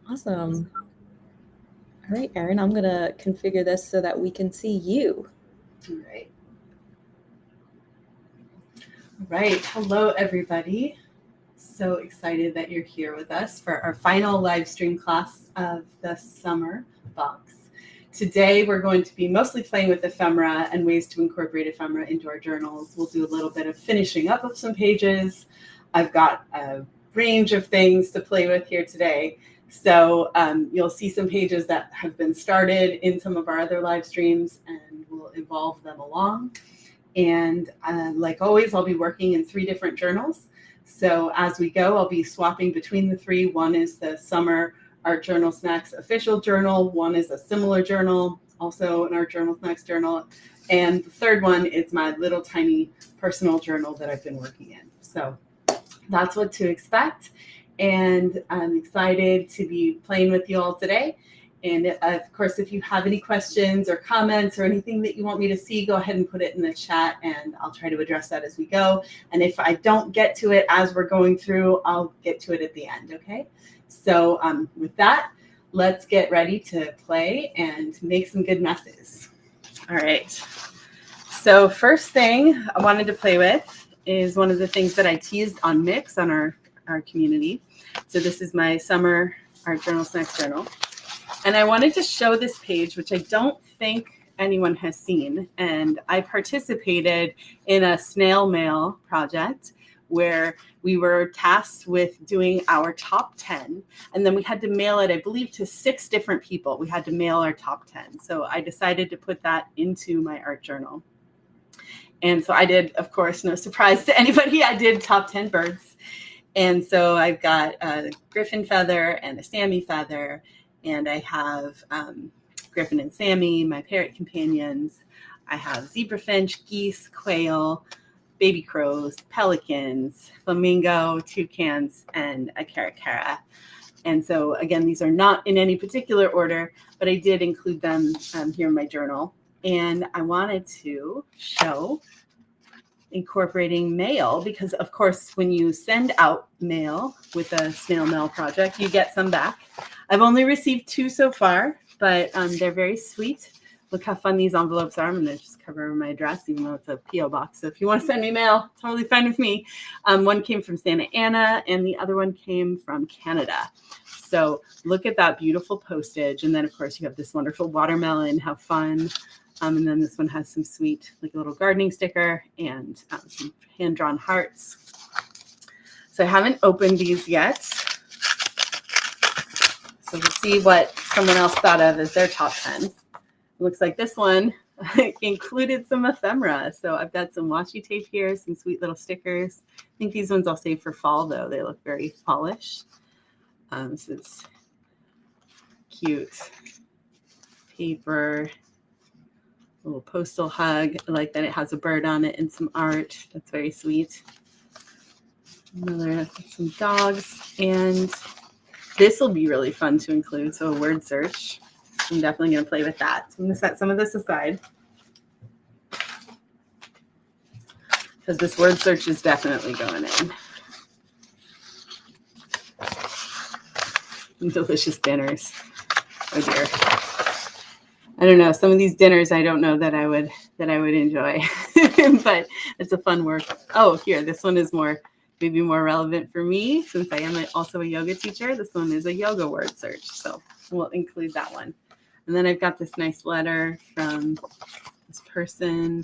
Awesome. All right, Erin, I'm going to configure this so that we can see you. All right. All right. Hello, everybody. So excited that you're here with us for our final live stream class of the summer box. Today, we're going to be mostly playing with ephemera and ways to incorporate ephemera into our journals. We'll do a little bit of finishing up of some pages. I've got a range of things to play with here today. So you'll see some pages that have been started in some of our other live streams, and we'll evolve them along. And like always, I'll be working in 3 different journals. So as we go, I'll be swapping between the 3. One is the summer ArtJournalSnacks official journal. One is a similar journal, also an ArtJournalSnacks journal. And the third one is my little tiny personal journal that I've been working in. So that's what to expect. And I'm excited to be playing with you all today. And of course, if you have any questions or comments or anything that you want me to see, go ahead and put it in the chat and I'll try to address that as we go. And if I don't get to it as we're going through, I'll get to it at the end, okay? So with that, let's get ready to play and make some good messes. All right. So first thing I wanted to play with is one of the things that I teased on Mix on our community. So this is my summer ArtJournalSnacks journal. And I wanted to show this page, which I don't think anyone has seen. And I participated in a snail mail project where we were tasked with doing our top 10. And then we had to mail it, I believe, to 6 different people. We had to mail our top 10. So I decided to put that into my art journal. And so I did, of course, no surprise to anybody, I did top 10 birds. And so I've got a griffin feather and a Sammy feather. And I have Griffin and Sammy, my parrot companions. I have zebrafinch, geese, quail, baby crows, pelicans, flamingo, toucans, and a caracara. And so, again, these are not in any particular order, but I did include them here in my journal. And I wanted to show incorporating mail because, of course, when you send out mail with a snail mail project, you get some back. I've only received 2 so far, but they're very sweet. Look how fun these envelopes are. I'm going to just cover my address, even though it's a P.O. box. So if you want to send me mail, totally fine with me. One came from Santa Ana, and the other one came from Canada. So look at that beautiful postage. And then, of course, you have this wonderful watermelon. How fun. And then this one has some sweet, like a little gardening sticker and some hand-drawn hearts. So I haven't opened these yet. So we'll see what someone else thought of as their top 10. It looks like this one included some ephemera. So I've got some washi tape here, some sweet little stickers. I think these ones I'll save for fall, though. They look very polished. This is cute paper, a little postal hug. I like that it has a bird on it and some art. That's very sweet. Some dogs, and this will be really fun to include. So a word search. I'm definitely going to play with that. So I'm going to set some of this aside because this word search is definitely going in. And delicious dinners. Oh dear. I don't know. Some of these dinners I don't know that I would enjoy, but it's a fun work. Oh, here, this one is maybe more relevant for me since I am also a yoga teacher. This one is a yoga word search, so we'll include that one. And then I've got this nice letter from this person.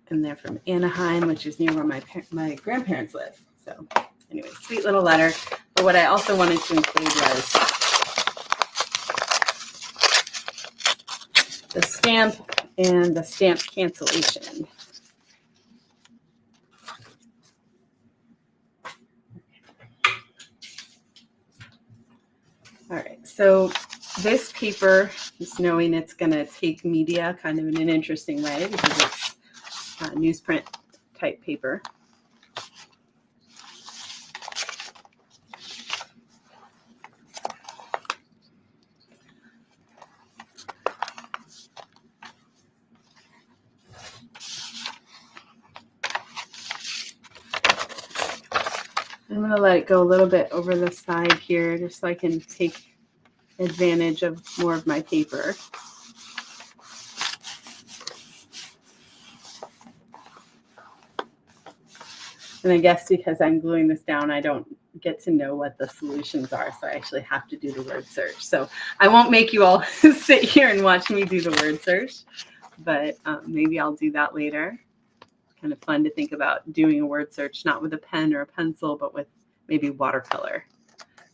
And they're from Anaheim, which is near where my grandparents live. So anyway, sweet little letter. But what I also wanted to include was the stamp and the stamp cancellation. All right, so this paper, just knowing it's going to take media kind of in an interesting way because it's newsprint type paper. I'm going to let it go a little bit over the side here just so I can take advantage of more of my paper. And I guess because I'm gluing this down, I don't get to know what the solutions are. So I actually have to do the word search. So I won't make you all sit here and watch me do the word search, but maybe I'll do that later. Kind of fun to think about doing a word search, not with a pen or a pencil, but with maybe watercolor.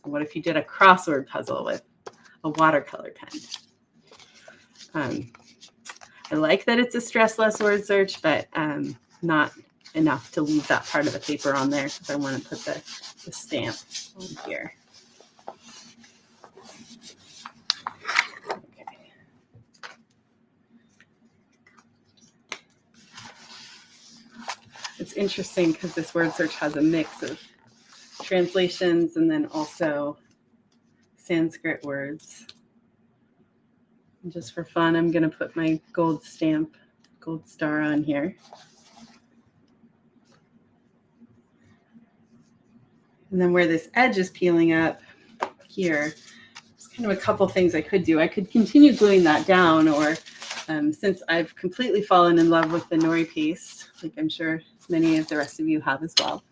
What if you did a crossword puzzle with a watercolor pen? I like that it's a stressless word search, but not enough to leave that part of the paper on there because I want to put the stamp on here. Okay. It's interesting because this word search has a mix of translations and then also Sanskrit words. And just for fun, I'm going to put my gold stamp, gold star on here. And then where this edge is peeling up here, there's kind of a couple things I could do. I could continue gluing that down, or since I've completely fallen in love with the nori paste, like I'm sure many of the rest of you have as well,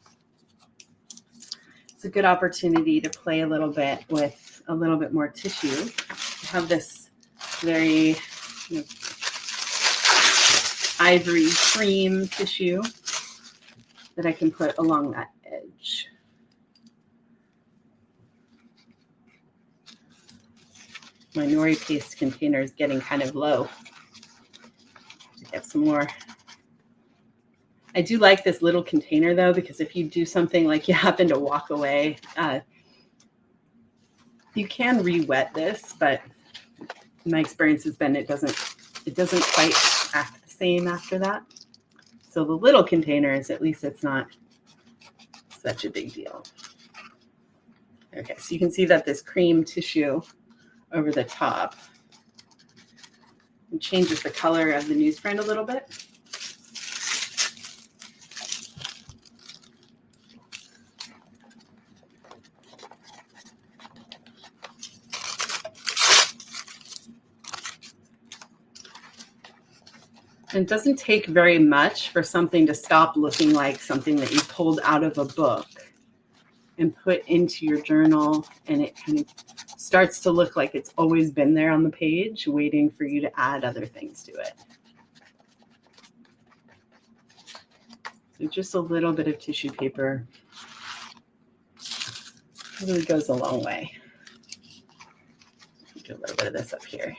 it's a good opportunity to play a little bit with a little bit more tissue. I have this very ivory cream tissue that I can put along that edge. My nori paste container is getting kind of low. To get some more. I do like this little container though, because if you do something like you happen to walk away, you can re-wet this, but my experience has been it doesn't quite act the same after that. So the little containers, at least it's not such a big deal. Okay, so you can see that this cream tissue over the top changes the color of the newsprint a little bit. And it doesn't take very much for something to stop looking like something that you pulled out of a book and put into your journal, and it kind of starts to look like it's always been there on the page, waiting for you to add other things to it. So just a little bit of tissue paper really goes a long way. Do a little bit of this up here.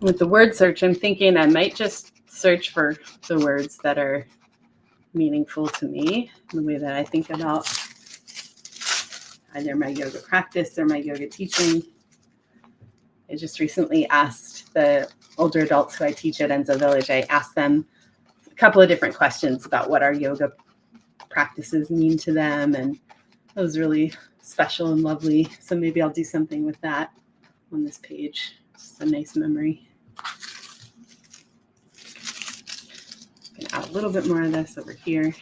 With the word search, I'm thinking I might just search for the words that are meaningful to me, the way that I think about either my yoga practice or my yoga teaching. I just recently asked the older adults who I teach at Enzo Village, I asked them a couple of different questions about what our yoga practices mean to them, and it was really special and lovely. So maybe I'll do something with that on this page. Just a nice memory. Add a little bit more of this over here.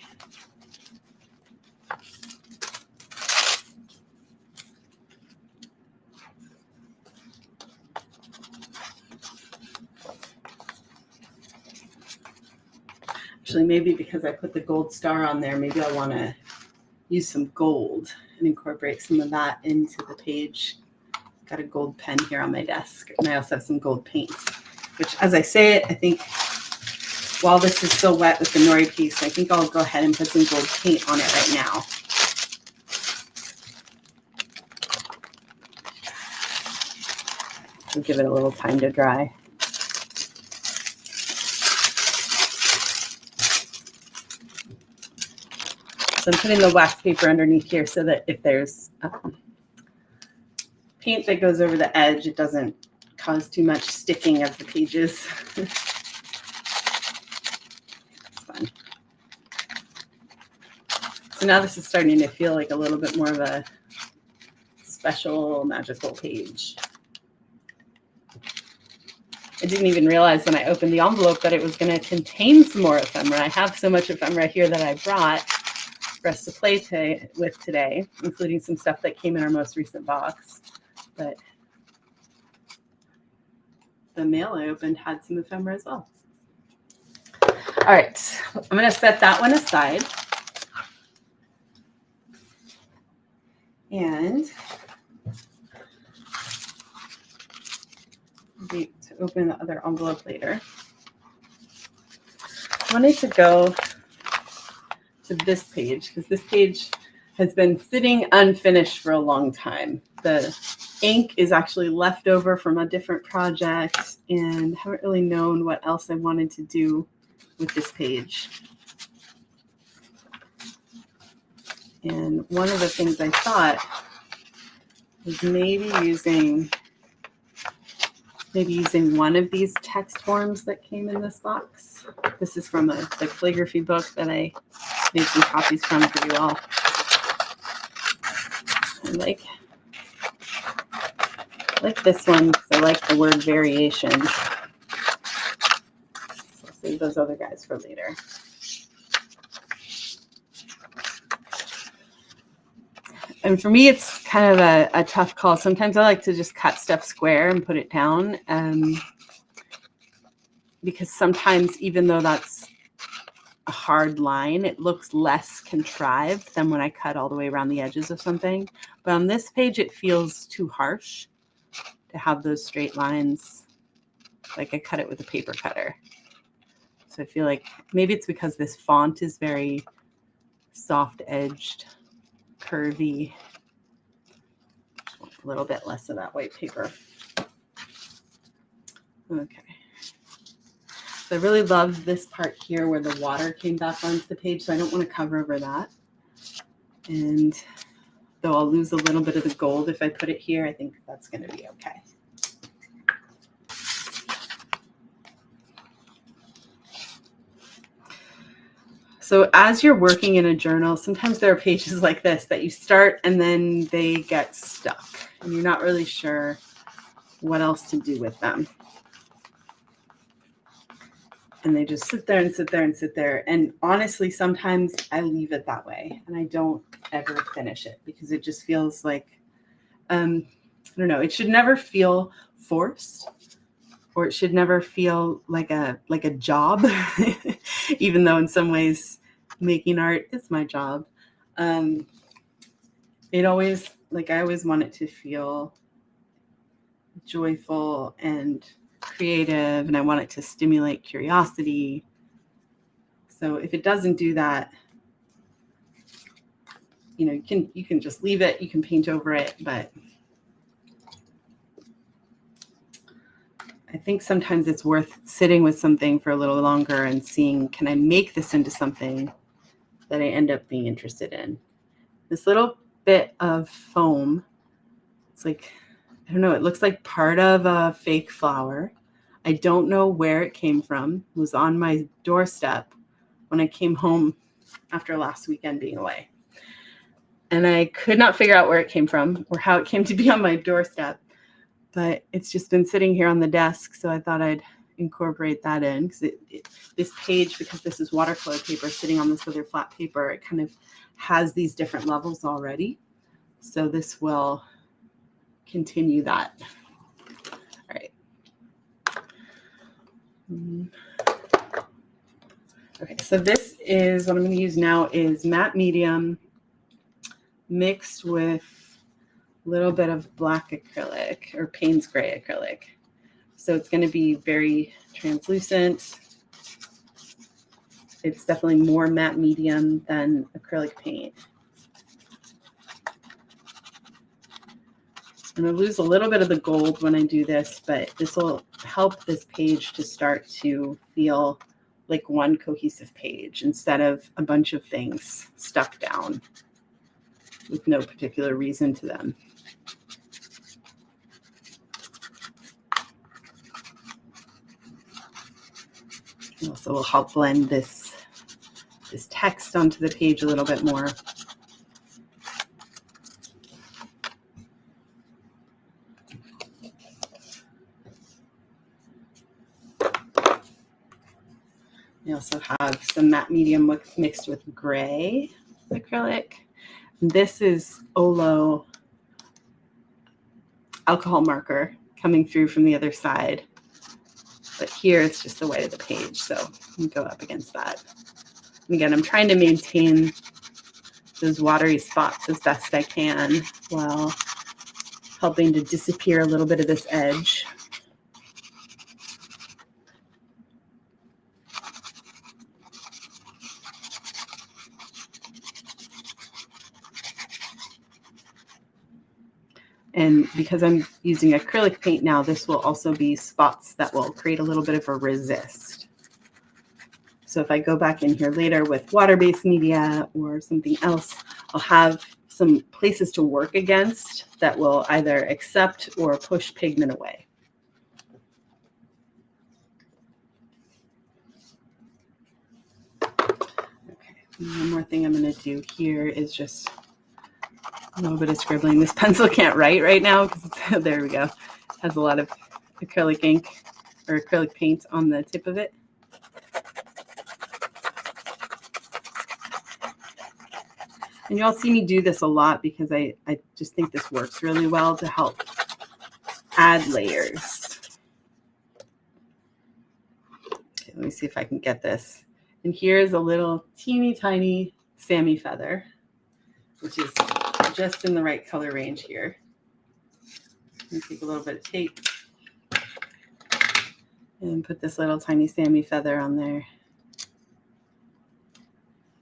Actually, maybe because I put the gold star on there, maybe I want to use some gold and incorporate some of that into the page. Got a gold pen here on my desk, and I also have some gold paint, which, as I say it, I think while this is still wet with the nori piece, I think I'll go ahead and put some gold paint on it right now. We'll give it a little time to dry. So I'm putting the wax paper underneath here so that if there's paint that goes over the edge, it doesn't cause too much sticking of the pages. So now this is starting to feel like a little bit more of a special, magical page. I didn't even realize when I opened the envelope that it was going to contain some more ephemera. I have so much ephemera here that I brought for us to play with today, including some stuff that came in our most recent box. But the mail I opened had some ephemera as well. All right, I'm going to set that one aside. And to open the other envelope later. I wanted to go to this page because this page has been sitting unfinished for a long time. The ink is actually left over from a different project and haven't really known what else I wanted to do with this page. And one of the things I thought was maybe using one of these text forms that came in this box. This is from the calligraphy book that I made some copies from for you all. I like this one because I like the word variation. So I'll save those other guys for later. And for me, it's kind of a tough call. Sometimes I like to just cut stuff square and put it down. Because sometimes, even though that's a hard line, it looks less contrived than when I cut all the way around the edges of something. But on this page, it feels too harsh to have those straight lines. Like I cut it with a paper cutter. So I feel like maybe it's because this font is very soft-edged, curvy. A little bit less of that white paper. Okay. So I really love this part here where the water came back onto the page, so I don't want to cover over that. And though I'll lose a little bit of the gold if I put it here, I think that's going to be okay. So as you're working in a journal, sometimes there are pages like this that you start and then they get stuck and you're not really sure what else to do with them. And they just sit there and sit there and sit there. And honestly, sometimes I leave it that way and I don't ever finish it because it just feels like, I don't know, it should never feel forced or it should never feel like a job, even though in some ways making art is my job. It always, like I always want it to feel joyful and creative, and I want it to stimulate curiosity. So if it doesn't do that, you know, you can just leave it, you can paint over it, but I think sometimes it's worth sitting with something for a little longer and seeing, can I make this into something that I end up being interested in? This little bit of foam, it's like, I don't know, it looks like part of a fake flower. I don't know where it came from. It was on my doorstep when I came home after last weekend being away. And I could not figure out where it came from or how it came to be on my doorstep. But it's just been sitting here on the desk, so I thought I'd incorporate that in because this page, because this is watercolor paper sitting on this other flat paper, it kind of has these different levels already. So this will continue that. All right. Okay, so this is what I'm going to use now is matte medium mixed with a little bit of black acrylic or Payne's gray acrylic. So it's going to be very translucent. It's definitely more matte medium than acrylic paint. I'm going to lose a little bit of the gold when I do this, but this will help this page to start to feel like one cohesive page instead of a bunch of things stuck down with no particular reason to them. It also will help blend this text onto the page a little bit more. I also have some matte medium mixed with gray acrylic. This is Olo alcohol marker coming through from the other side. But here it's just the white of the page, so you go up against that. And again, I'm trying to maintain those watery spots as best I can while helping to disappear a little bit of this edge. And because I'm using acrylic paint now, this will also be spots that will create a little bit of a resist. So if I go back in here later with water-based media or something else, I'll have some places to work against that will either accept or push pigment away. Okay, one more thing I'm going to do here is just a little bit of scribbling. This pencil can't write right now because there we go. It has a lot of acrylic ink or acrylic paint on the tip of it. And you'll see me do this a lot because I just think this works really well to help add layers. Okay, let me see if I can get this. And here's a little teeny tiny Sammy feather, which is just in the right color range here. I'm take a little bit of tape and put this little tiny Sammy feather on there.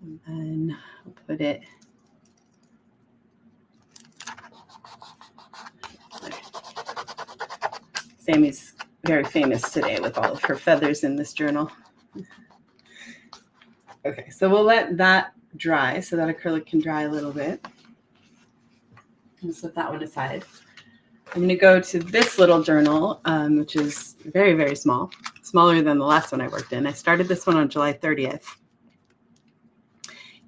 And then I'll put it Sammy's very famous today with all of her feathers in this journal. Okay, so we'll let that dry so that acrylic can dry a little bit. Let's set that one aside. I'm going to go to this little journal, which is very, very small, smaller than the last one I worked in. I started this one on July 30th.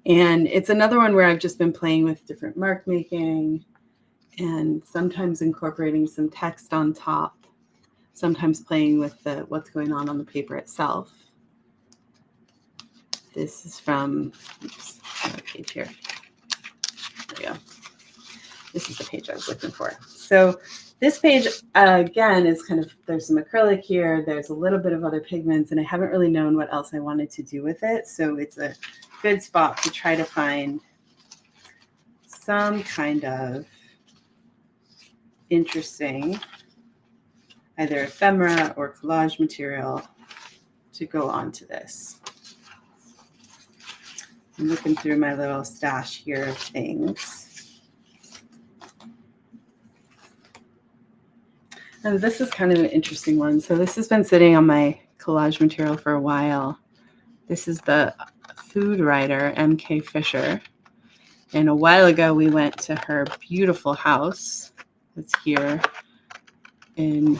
And it's another one where I've just been playing with different mark making and sometimes incorporating some text on top. Sometimes playing with what's going on the paper itself. This is from another page here. There we go. This is the page I was looking for. So this page, again, is kind of, there's some acrylic here. There's a little bit of other pigments, and I haven't really known what else I wanted to do with it. So it's a good spot to try to find some kind of interesting either ephemera or collage material to go onto this. I'm looking through my little stash here of things. And this is kind of an interesting one. So this has been sitting on my collage material for a while. This is the food writer, M.K. Fisher. And a while ago, we went to her beautiful house that's here in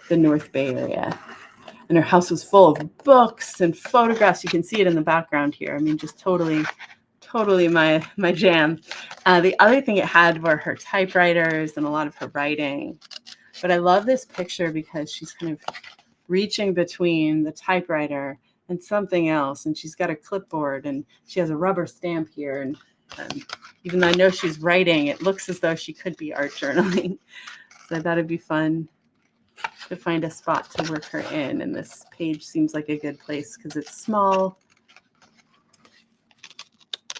the North Bay area. And her house was full of books and photographs. You can see it in the background here. I mean, just totally my jam. The other thing it had were her typewriters and a lot of her writing. But I love this picture because she's kind of reaching between the typewriter and something else. And she's got a clipboard and she has a rubber stamp here. And even though I know she's writing, it looks as though she could be art journaling. So I thought it'd be fun to find a spot to work her in. And this page seems like a good place because it's small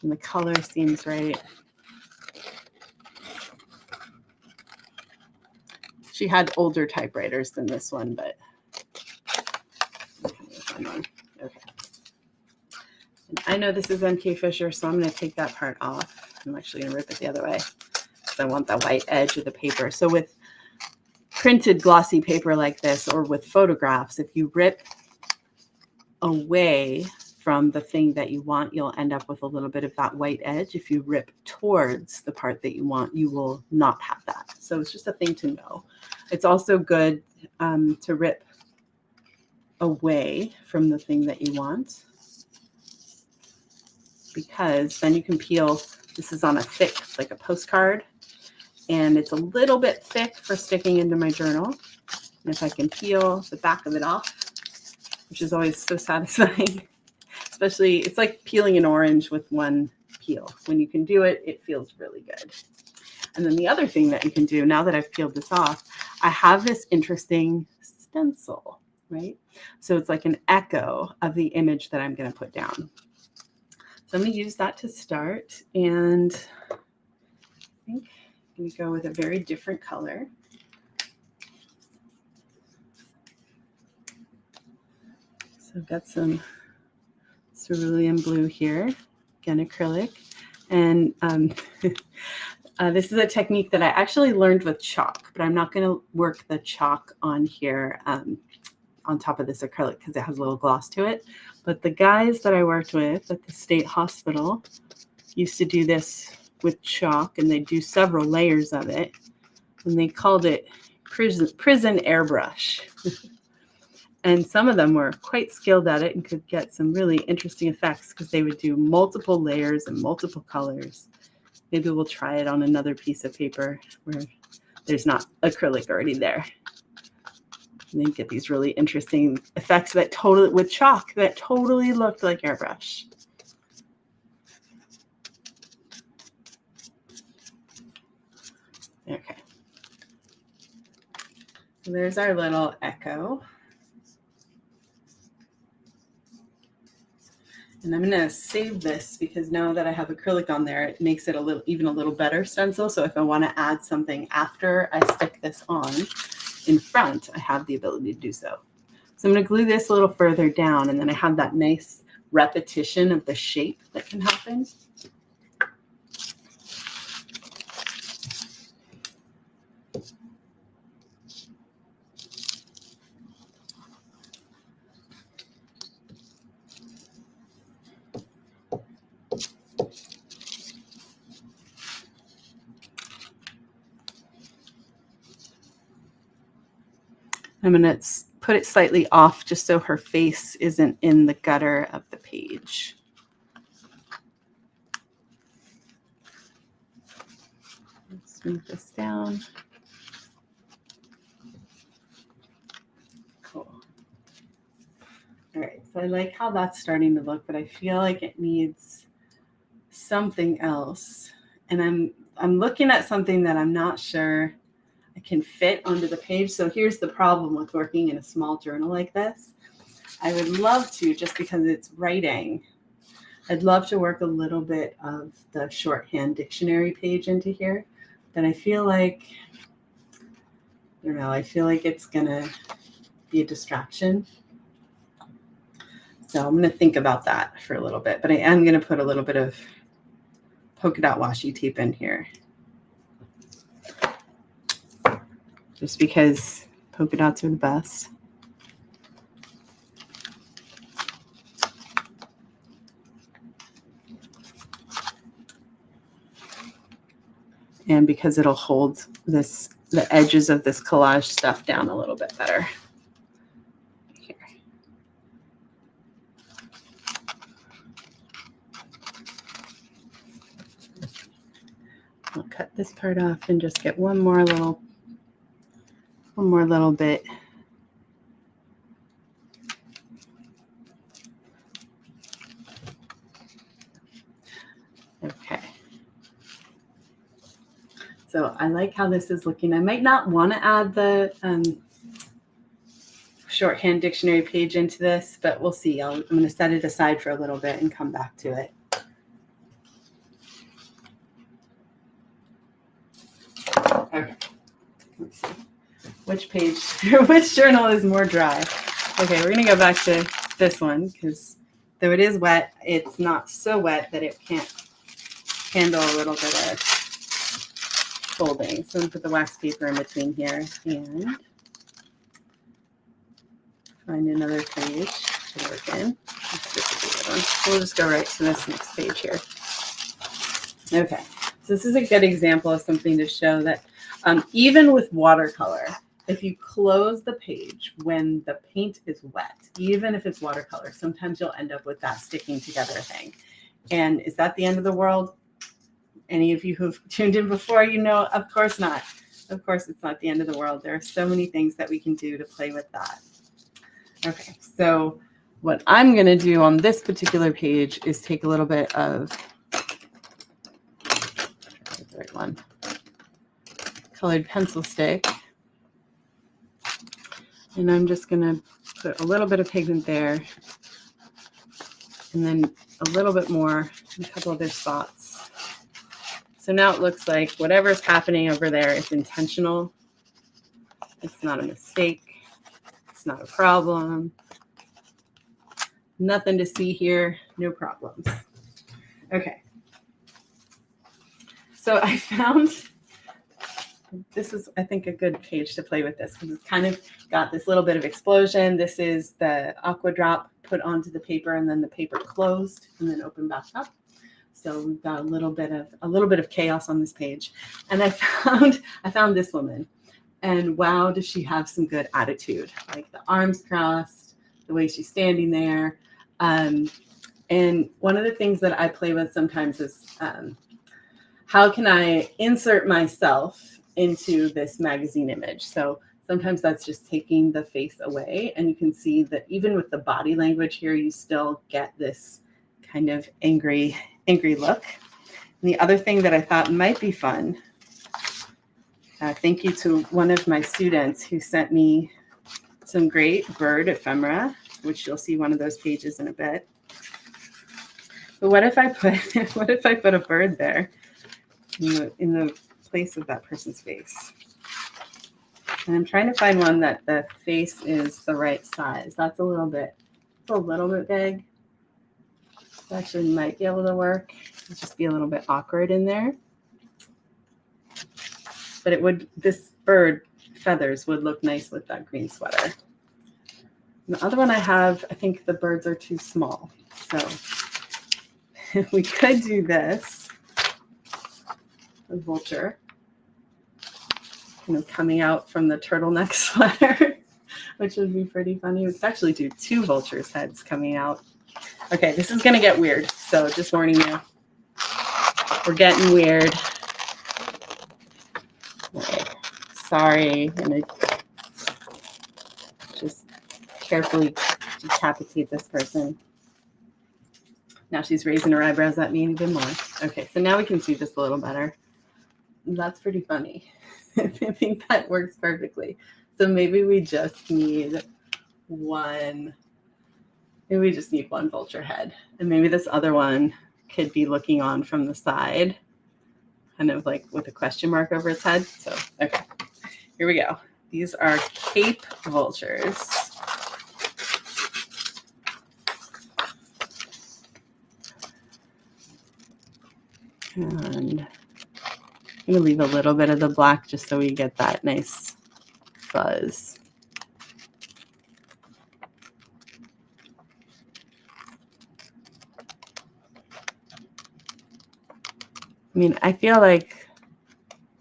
and the color seems right. She had older typewriters than this one, but okay. And I know this is M.K. Fisher, so I'm going to take that part off. I'm actually going to rip it the other way because I want the white edge of the paper. So with printed glossy paper like this, or with photographs, if you rip away from the thing that you want, you'll end up with a little bit of that white edge. If you rip towards the part that you want, you will not have that. So it's just a thing to know. It's also good to rip away from the thing that you want, because then you can peel. This is on a thick, like a postcard, and it's a little bit thick for sticking into my journal. And if I can peel the back of it off, which is always so satisfying. Especially, it's like peeling an orange with one peel. When you can do it, it feels really good. And then the other thing that you can do, now that I've peeled this off, I have this interesting stencil, right? So it's like an echo of the image that I'm going to put down. So I'm going to use that to start, and I think I'm going to go with a very different color. So I've got some cerulean blue here, again acrylic, and this is a technique that I actually learned with chalk, but I'm not going to work the chalk on here on top of this acrylic because it has a little gloss to it. But the guys that I worked with at the state hospital used to do this with chalk, and they do several layers of it, and they called it prison airbrush. And some of them were quite skilled at it and could get some really interesting effects because they would do multiple layers and multiple colors. Maybe we'll try it on another piece of paper where there's not acrylic already there. And then get these really interesting effects that totally, with chalk, that totally looked like airbrush. Okay. So there's our little echo. And I'm going to save this because now that I have acrylic on there, it makes it even a little better stencil. So if I want to add something after I stick this on in front, I have the ability to do so. So I'm going to glue this a little further down, and then I have that nice repetition of the shape that can happen. I'm going to put it slightly off just so her face isn't in the gutter of the page. Let's move this down. Cool. All right, so I like how that's starting to look, but I feel like it needs something else. And I'm looking at something that I'm not sure I can fit onto the page. So here's the problem with working in a small journal like this. I would love to, just because it's writing, I'd love to work a little bit of the shorthand dictionary page into here. But I feel like, I don't know, I feel like it's going to be a distraction. So I'm going to think about that for a little bit. But I am going to put a little bit of polka dot washi tape in here, just because polka dots are the best. And because it'll hold the edges of this collage stuff down a little bit better. Here. I'll cut this part off and just get one more little bit. Okay. So I like how this is looking. I might not want to add the shorthand dictionary page into this, but we'll see. I'm going to set it aside for a little bit and come back to it. Okay. Let's see. Which page, which journal is more dry? Okay, we're going to go back to this one because though it is wet, it's not so wet that it can't handle a little bit of folding. So I'm going to put the wax paper in between here and find another page to work in. We'll just go right to this next page here. Okay, so this is a good example of something to show that even with watercolor, if you close the page when the paint is wet, even if it's watercolor, sometimes you'll end up with that sticking together thing. And is that the end of the world? Any of you who've tuned in before, you know, of course not. Of course, it's not the end of the world. There are so many things that we can do to play with that. Okay, so what I'm going to do on this particular page is take a little bit of the right one, colored pencil stick, and I'm just going to put a little bit of pigment there, and then a little bit more in a couple other spots. So now it looks like whatever's happening over there is intentional. It's not a mistake. It's not a problem. Nothing to see here. No problems. Okay. So I found this is, I think, a good page to play with this because it's kind of got this little bit of explosion. This is the aqua drop put onto the paper and then the paper closed and then opened back up. So we've got a little bit of chaos on this page. And I found this woman, and wow, does she have some good attitude? Like the arms crossed, the way she's standing there. And one of the things that I play with sometimes is how can I insert myself into this magazine image? So sometimes that's just taking the face away, and you can see that even with the body language here, you still get this kind of angry look. And the other thing that I thought might be fun, thank you to one of my students who sent me some great bird ephemera, which you'll see one of those pages in a bit. But what if I put a bird there in the place of that person's face? And I'm trying to find one that the face is the right size. That's a little bit big. It actually might be able to work. It'll just be a little bit awkward in there. But this bird feathers would look nice with that green sweater. And the other one I have, I think the birds are too small. So we could do this, a vulture, coming out from the turtleneck sweater, which would be pretty funny. We could actually do two vultures' heads coming out. Okay, this is going to get weird, so just warning you. We're getting weird. Okay, sorry, I'm going to just carefully decapitate this person. Now she's raising her eyebrows at me even more. Okay, so now we can see this a little better. That's pretty funny. I think that works perfectly. So maybe we just need one vulture head. And maybe this other one could be looking on from the side, kind of like with a question mark over its head. So, okay, here we go. These are Cape vultures. And I'm going to leave a little bit of the black just so we get that nice fuzz. I mean, I feel like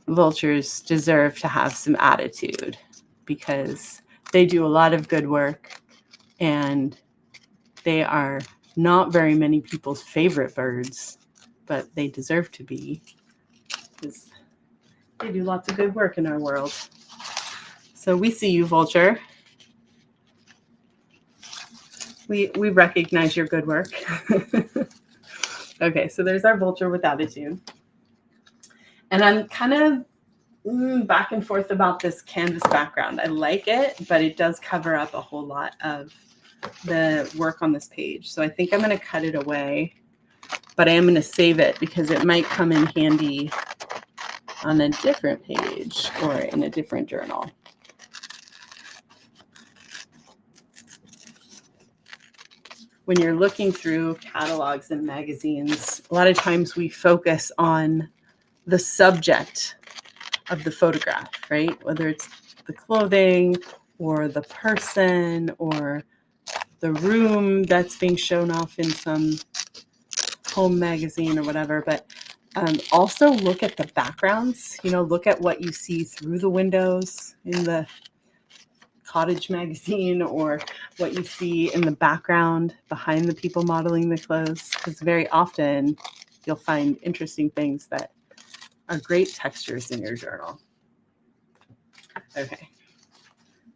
vultures deserve to have some attitude because they do a lot of good work and they are not very many people's favorite birds, but they deserve to be because they do lots of good work in our world. So we see you, vulture. We recognize your good work. Okay, so there's our vulture with attitude. And I'm kind of back and forth about this canvas background. I like it, but it does cover up a whole lot of the work on this page. So I think I'm going to cut it away, but I am going to save it because it might come in handy on a different page or in a different journal. When you're looking through catalogs and magazines, a lot of times we focus on the subject of the photograph, right? Whether it's the clothing or the person or the room that's being shown off in some home magazine or whatever. But also look at the backgrounds, look at what you see through the windows in the cottage magazine or what you see in the background behind the people modeling the clothes, because very often you'll find interesting things that are great textures in your journal. Okay,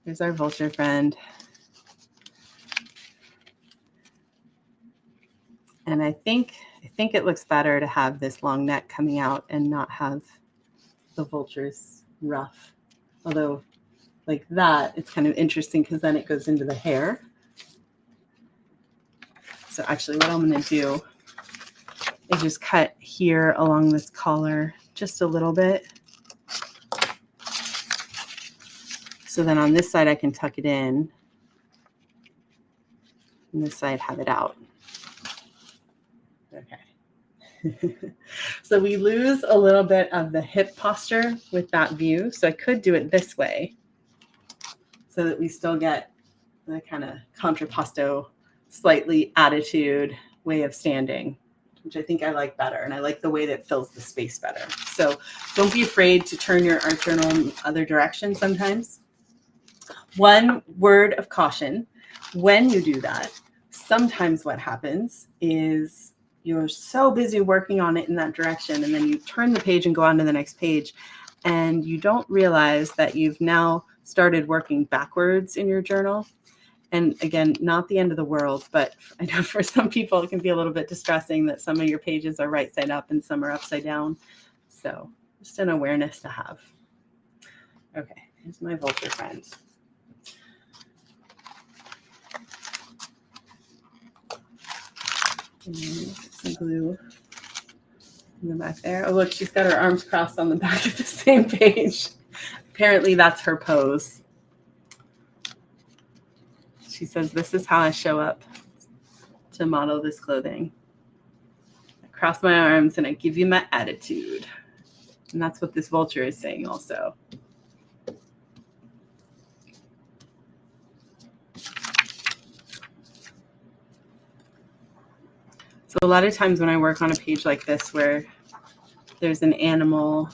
here's our vulture friend. And I think it looks better to have this long neck coming out and not have the vultures rough. Although like that, it's kind of interesting because then it goes into the hair. So actually what I'm going to do is just cut here along this collar just a little bit. So then on this side I can tuck it in, and this side have it out. Okay. So we lose a little bit of the hip posture with that view. So I could do it this way so that we still get the kind of contrapposto, slightly attitude way of standing, which I think I like better. And I like the way that fills the space better. So don't be afraid to turn your art journal in other directions sometimes. One word of caution, when you do that, sometimes what happens is you're so busy working on it in that direction, and then you turn the page and go on to the next page, and you don't realize that you've now started working backwards in your journal. And again, not the end of the world, but I know for some people it can be a little bit distressing that some of your pages are right side up and some are upside down. So just an awareness to have. Okay, here's my vulture friend. And some glue in the back there. Oh, look, she's got her arms crossed on the back of the same page. Apparently that's her pose. She says, this is how I show up to model this clothing. I cross my arms and I give you my attitude. And that's what this vulture is saying also. So a lot of times when I work on a page like this where there's an animal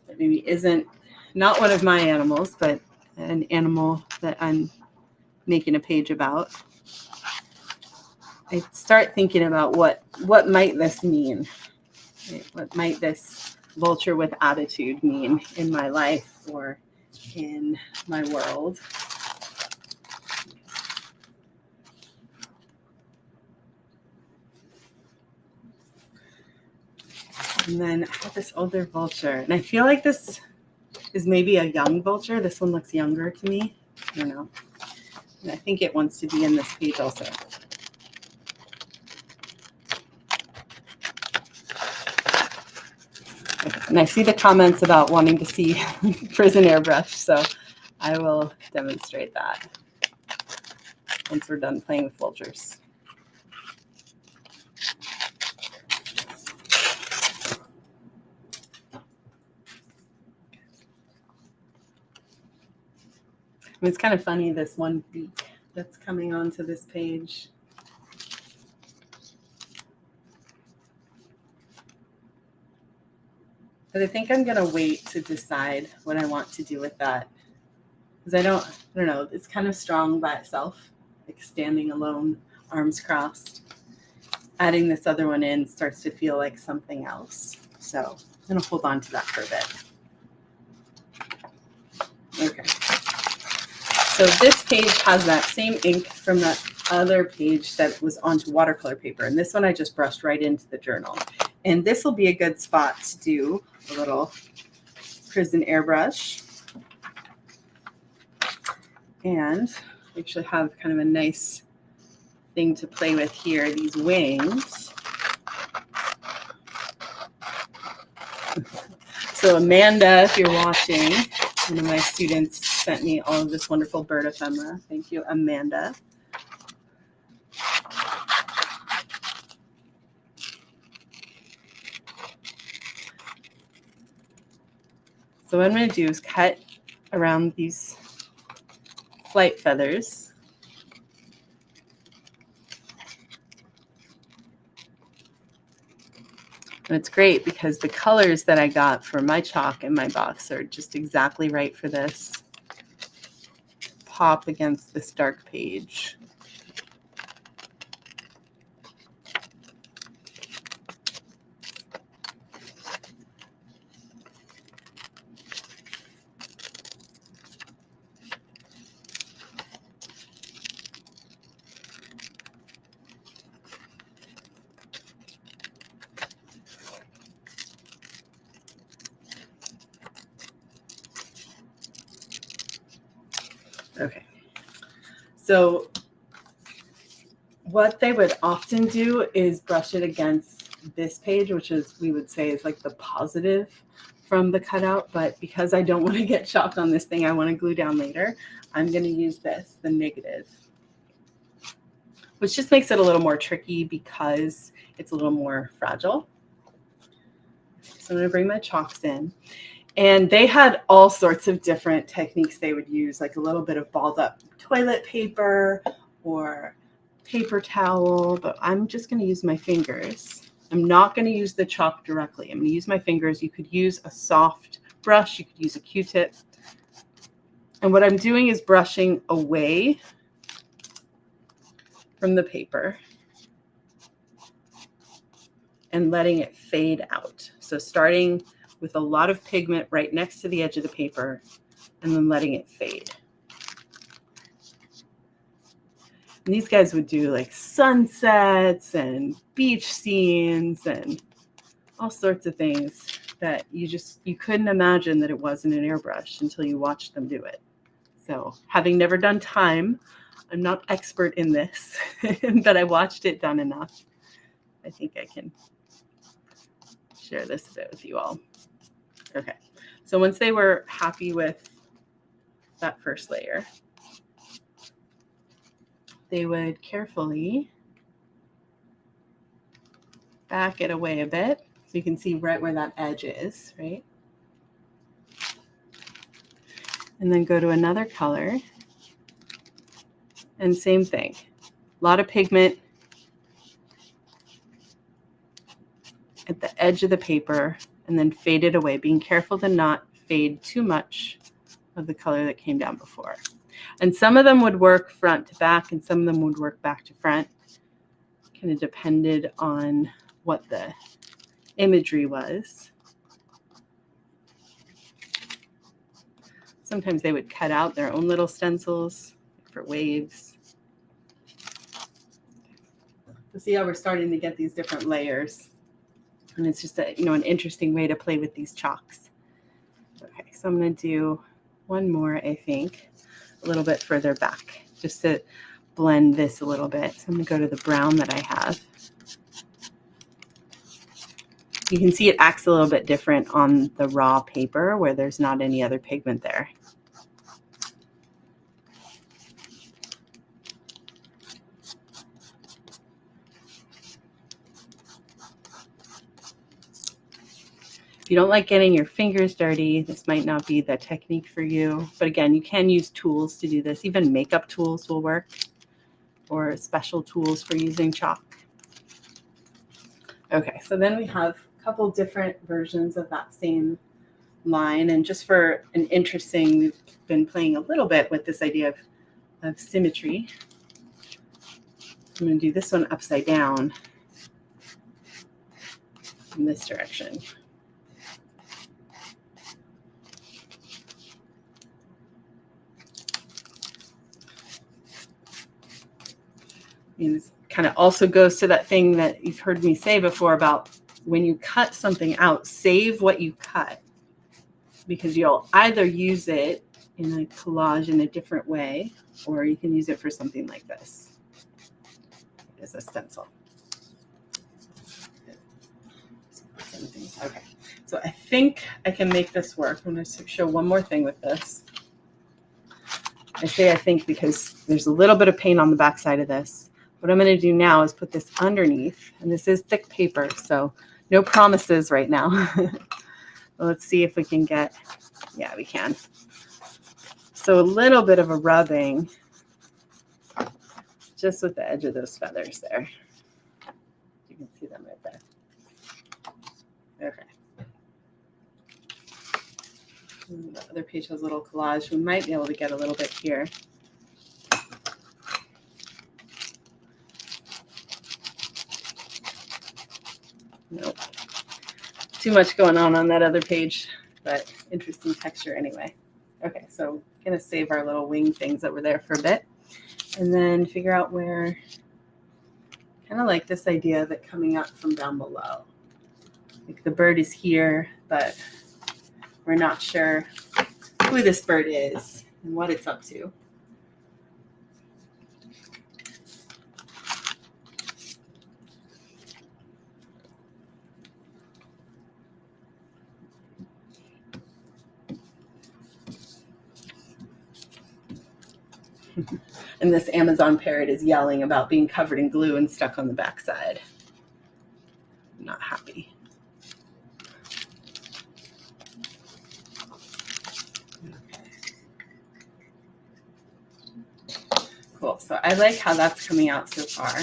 that maybe isn't, not one of my animals, but an animal that I'm making a page about, I start thinking about what might this mean? What might this vulture with attitude mean in my life or in my world? And then I have this older vulture, and I feel like this is maybe a young vulture. This one looks younger to me. I don't know. And I think it wants to be in this page also. And I see the comments about wanting to see prison airbrush, so I will demonstrate that once we're done playing with vultures. It's kind of funny, this one beak that's coming onto this page. But I think I'm going to wait to decide what I want to do with that. Because I don't know, it's kind of strong by itself, like standing alone, arms crossed. Adding this other one in starts to feel like something else. So I'm going to hold on to that for a bit. Okay. So this page has that same ink from that other page that was onto watercolor paper. And this one I just brushed right into the journal. And this will be a good spot to do a little prison airbrush. And we actually have kind of a nice thing to play with here, these wings. So Amanda, if you're watching, one of my students sent me all of this wonderful bird ephemera. Thank you, Amanda. So what I'm going to do is cut around these flight feathers. And it's great because the colors that I got for my chalk in my box are just exactly right for this. Pop against this dark page. So what they would often do is brush it against this page, which is, we would say, is like the positive from the cutout. But because I don't want to get chalk on this thing, I want to glue down later, I'm going to use this, the negative, which just makes it a little more tricky because it's a little more fragile. So I'm going to bring my chalks in. And they had all sorts of different techniques they would use, like a little bit of balled up toilet paper or paper towel, but I'm just going to use my fingers. I'm not going to use the chalk directly. I'm going to use my fingers. You could use a soft brush. You could use a Q-tip. And what I'm doing is brushing away from the paper and letting it fade out. So starting with a lot of pigment right next to the edge of the paper and then letting it fade. And these guys would do like sunsets and beach scenes and all sorts of things that you couldn't imagine that it wasn't an airbrush until you watched them do it. So having never done time, I'm not expert in this, but I watched it done enough. I think I can share this a bit with you all. Okay, so once they were happy with that first layer, they would carefully back it away a bit so you can see right where that edge is, right? And then go to another color and same thing. A lot of pigment at the edge of the paper and then fade it away, being careful to not fade too much of the color that came down before. And some of them would work front to back and some of them would work back to front. Kind of depended on what the imagery was. Sometimes they would cut out their own little stencils for waves. So see how we're starting to get these different layers. And it's just an interesting way to play with these chalks. Okay, so I'm going to do one more, I think, a little bit further back, just to blend this a little bit. So I'm going to go to the brown that I have. You can see it acts a little bit different on the raw paper where there's not any other pigment there. If you don't like getting your fingers dirty, this might not be the technique for you. But again, you can use tools to do this. Even makeup tools will work, or special tools for using chalk. Okay, so then we have a couple different versions of that same line. And just for an interesting, we've been playing a little bit with this idea of symmetry. I'm going to do this one upside down in this direction. And this kind of also goes to that thing that you've heard me say before about when you cut something out, save what you cut, because you'll either use it in a collage in a different way, or you can use it for something like this as a stencil. Okay, so I think I can make this work. I'm going to show one more thing with this. I say I think because there's a little bit of paint on the back side of this. What I'm going to do now is put this underneath, and this is thick paper, so no promises right now. Let's see if we can get, yeah, we can. So a little bit of a rubbing just with the edge of those feathers there. You can see them right there. Okay. And the other page has a little collage. We might be able to get a little bit here. Nope. Too much going on that other page, but interesting texture anyway. Okay, so I'm going to save our little wing things over there for a bit and then figure out where, kind of like this idea of it coming up from down below. Like the bird is here, but we're not sure who this bird is and what it's up to. And this Amazon parrot is yelling about being covered in glue and stuck on the backside. Not happy. Cool. So I like how that's coming out so far.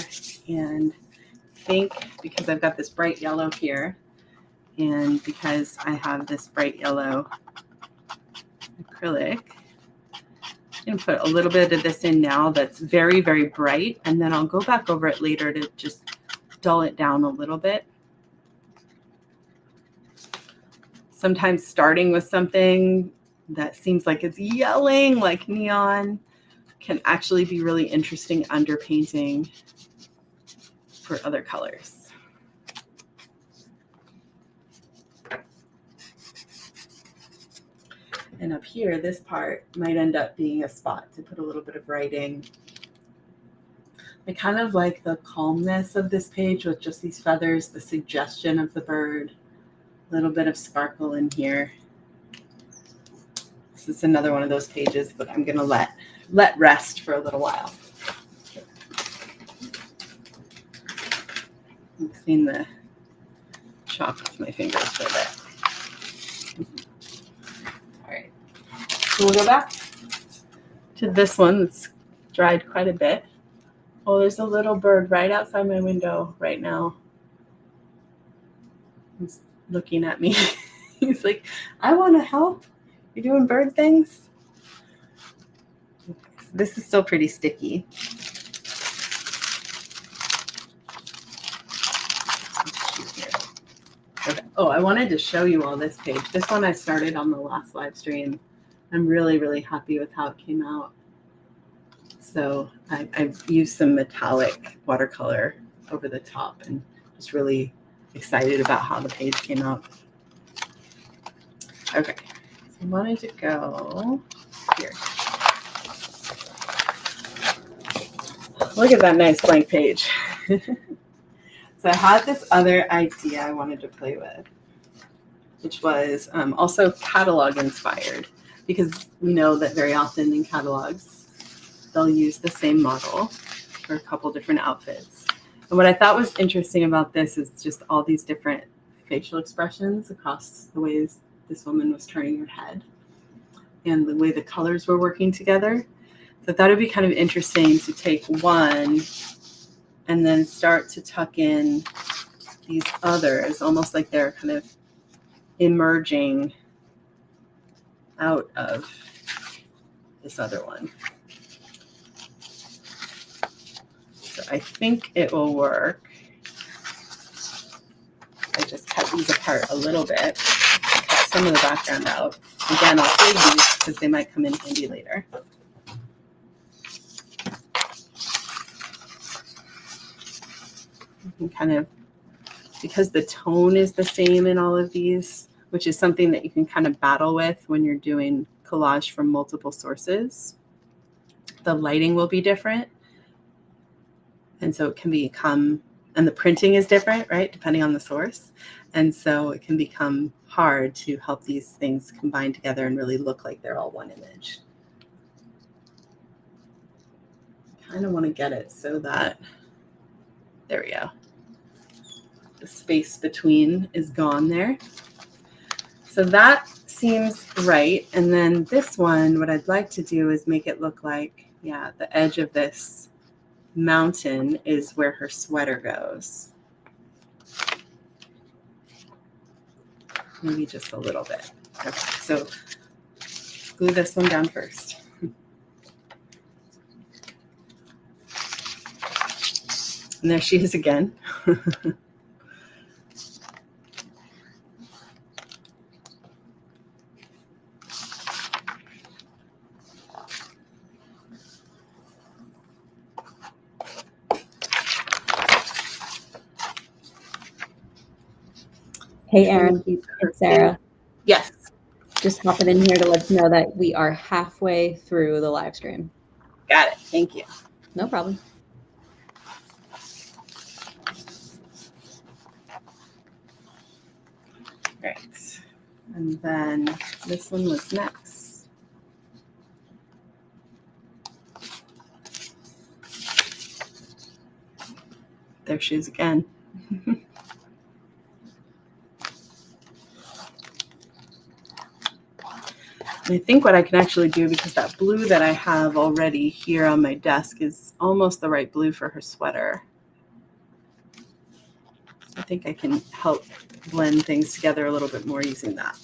And I think because I've got this bright yellow here, and because I have this bright yellow acrylic, I'm going to put a little bit of this in now that's very, very bright, and then I'll go back over it later to just dull it down a little bit. Sometimes starting with something that seems like it's yelling like neon can actually be really interesting underpainting for other colors. And up here, this part might end up being a spot to put a little bit of writing. I kind of like the calmness of this page with just these feathers, the suggestion of the bird, a little bit of sparkle in here. This is another one of those pages that I'm going to let rest for a little while. I'll clean the chalk off my fingers for a bit. All right. So we'll go back to this one that's dried quite a bit. Oh, there's a little bird right outside my window right now. He's looking at me. He's like, I want to help. You're doing bird things? This is still pretty sticky. Okay. Oh, I wanted to show you all this page. This one I started on the last live stream. I'm really, really happy with how it came out. So I've used some metallic watercolor over the top and just really excited about how the page came out. Okay, so I wanted to go here. Look at that nice blank page. So I had this other idea I wanted to play with, which was also catalog inspired, because we know that very often in catalogs, they'll use the same model for a couple different outfits. And what I thought was interesting about this is just all these different facial expressions across the ways this woman was turning her head and the way the colors were working together. So I thought it'd be kind of interesting to take one and then start to tuck in these others, almost like they're kind of emerging out of this other one. So I think it will work. I just cut these apart a little bit, cut some of the background out. Again, I'll save these because they might come in handy later. You can kind of, because the tone is the same in all of these, which is something that you can kind of battle with when you're doing collage from multiple sources. The lighting will be different. And so it can become, and the printing is different, right, depending on the source. And so it can become hard to help these things combine together and really look like they're all one image. Kind of want to get it so that, there we go. The space between is gone there. So that seems right. And then this one, what I'd like to do is make it look like, yeah, the edge of this mountain is where her sweater goes. Maybe just a little bit. Okay, so glue this one down first. And there she is again. Hey, Erin, it's Sarah. Yes. Just hopping in here to let you know that we are halfway through the live stream. Got it. Thank you. No problem. Right. And then this one was next. there she is again. I think what I can actually do, because that blue that I have already here on my desk is almost the right blue for her sweater. I think I can help blend things together a little bit more using that.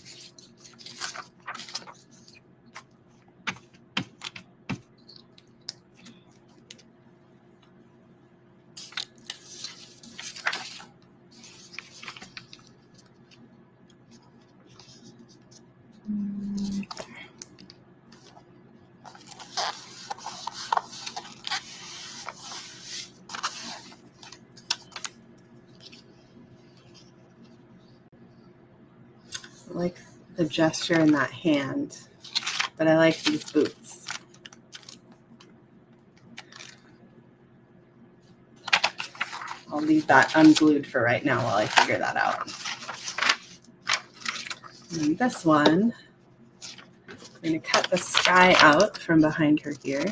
I like the gesture in that hand, but I like these boots. I'll leave that unglued for right now while I figure that out. And this one, I'm going to cut the sky out from behind her here.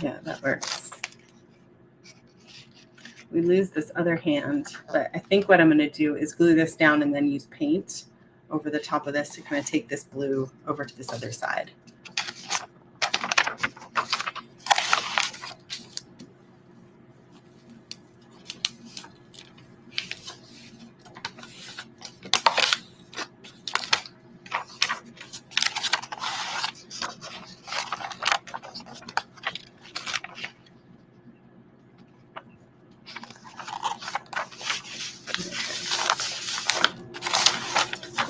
Yeah, that works. We lose this other hand, but I think what I'm going to do is glue this down and then use paint over the top of this to kind of take this blue over to this other side.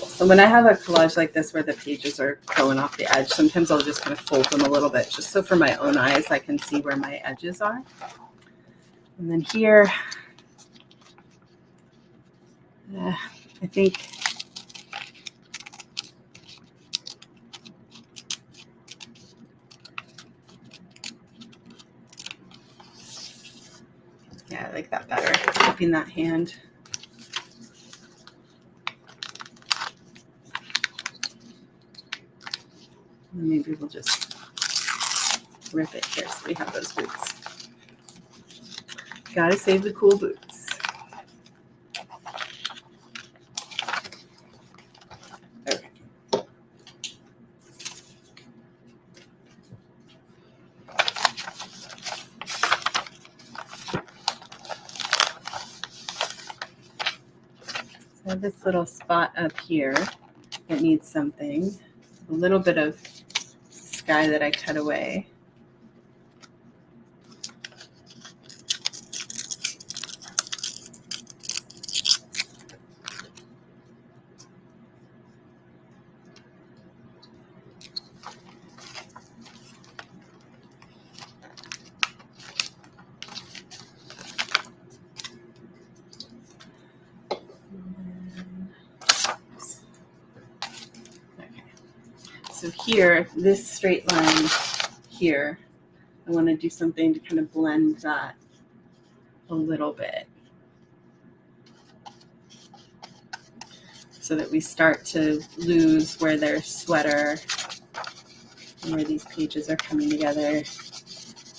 So when I have a collage like this where the pages are going off the edge, sometimes I'll just kind of fold them a little bit just so for my own eyes I can see where my edges are. And then here, I think yeah, I like that better, keeping that hand. And maybe we'll just rip it here so we have those boots. Gotta save the cool boots. Okay. So I have this little spot up here that needs something. A little bit of sky that I cut away. So here, this straight line here, I want to do something to kind of blend that a little bit so that we start to lose where there's sweater and where these pages are coming together.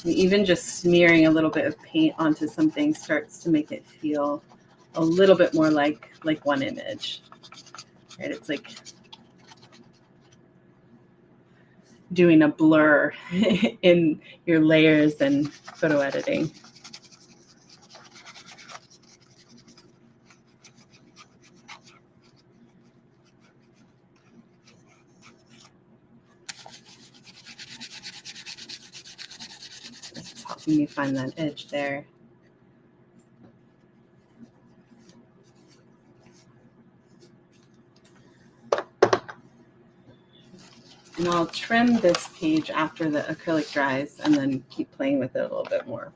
And even just smearing a little bit of paint onto something starts to make it feel a little bit more like one image. Right? It's like doing a blur in your layers and photo editing. This is helping me find that edge there. And I'll trim this page after the acrylic dries and then keep playing with it a little bit more.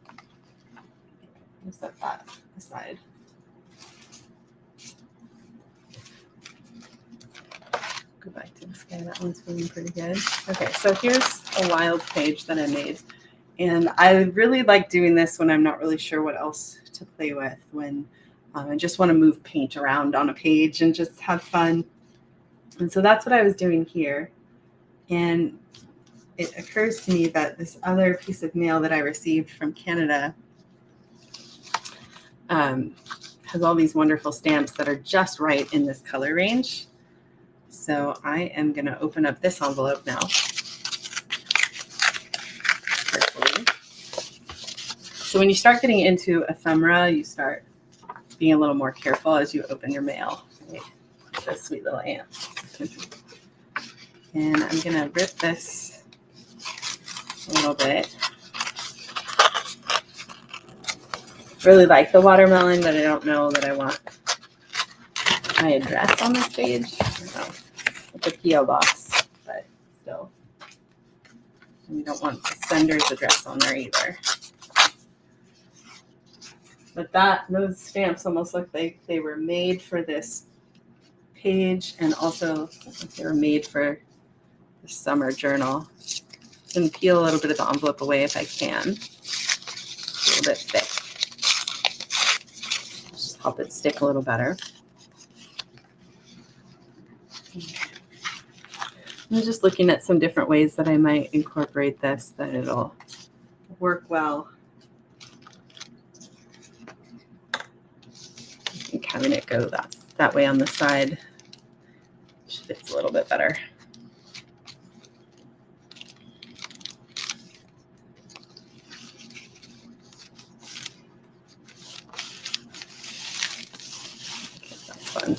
I'll set that aside. Go back to the sky. That one's feeling pretty good. Okay, so here's a wild page that I made. And I really like doing this when I'm not really sure what else to play with, when I just want to move paint around on a page and just have fun. And so that's what I was doing here. And it occurs to me that this other piece of mail that I received from Canada has all these wonderful stamps that are just right in this color range. So I am going to open up this envelope now. Carefully. So when you start getting into ephemera, you start being a little more careful as you open your mail. Right? Those sweet little ants. And I'm going to rip this a little bit. Really like the watermelon, but I don't know that I want my address on this page. No, it's a P.O. box, but still. And we don't want the sender's address on there either. But those stamps almost look like they were made for this page, and also they were made for the summer journal. I'm going to peel a little bit of the envelope away if I can. It's a little bit thick. Just help it stick a little better. I'm just looking at some different ways that I might incorporate this, that it'll work well. I think having it go that way on the side fits a little bit better. That's fun.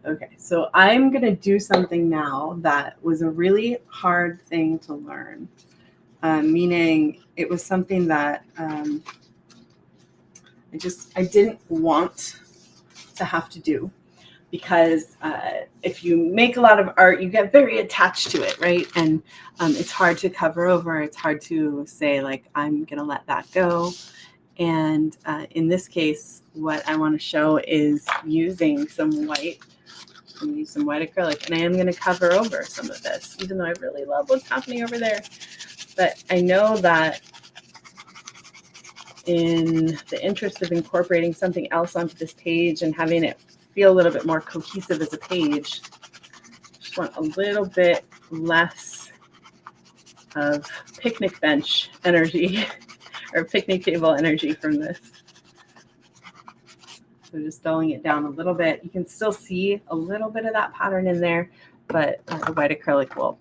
Okay, so I'm going to do something now that was a really hard thing to learn, meaning it was something that I didn't want to have to do, because if you make a lot of art, you get very attached to it, right? And it's hard to cover over. It's hard to say, like, I'm going to let that go. And in this case, what I want to show is using some white. I'm going to use some white acrylic, and I am going to cover over some of this, even though I really love what's happening over there. But I know that in the interest of incorporating something else onto this page and having it feel a little bit more cohesive as a page, I just want a little bit less of picnic bench energy or picnic table energy from this. So just dulling it down a little bit. You can still see a little bit of that pattern in there, but the white acrylic will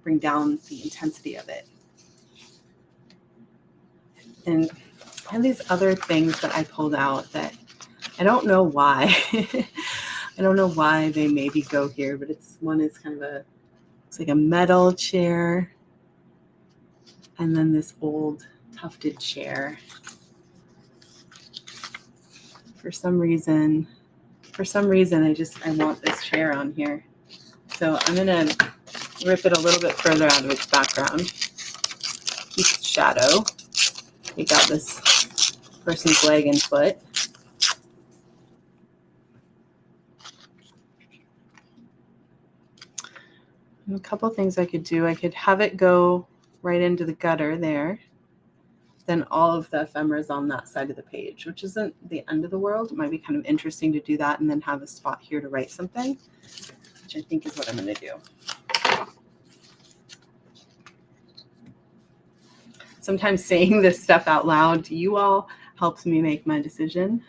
bring down the intensity of it. And I have these other things that I pulled out that I don't know why. I don't know why they maybe go here, but one is kind of it's like a metal chair, and then this old tufted chair. For some reason, I want this chair on here. So I'm going to rip it a little bit further out of its background. Keep its shadow. Take out this person's leg and foot. And a couple things I could do. I could have it go right into the gutter there. Then all of the ephemera is on that side of the page, which isn't the end of the world. It might be kind of interesting to do that and then have a spot here to write something, which I think is what I'm going to do. Sometimes saying this stuff out loud to you all helps me make my decision.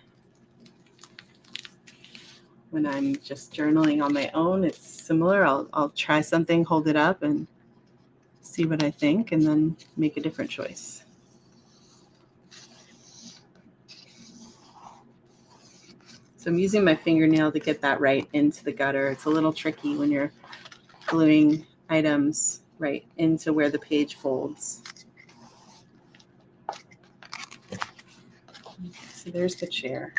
When I'm just journaling on my own, it's similar. I'll try something, hold it up, and see what I think, and then make a different choice. So I'm using my fingernail to get that right into the gutter. It's a little tricky when you're gluing items right into where the page folds. So there's the chair.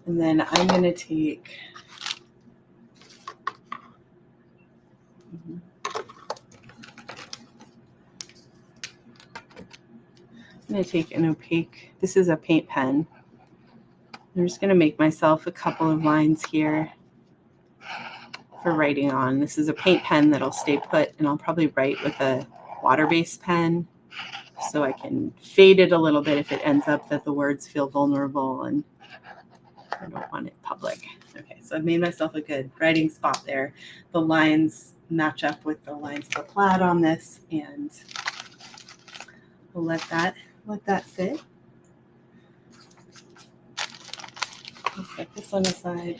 And then I'm going to take an opaque, this is a paint pen. I'm just going to make myself a couple of lines here. for writing on. This is a paint pen that'll stay put, and I'll probably write with a water-based pen so I can fade it a little bit if it ends up that the words feel vulnerable and I don't want it public. Okay, so I've made myself a good writing spot there. The lines match up with the lines of the plaid on this, and we'll let that fit. I'll set this on the side.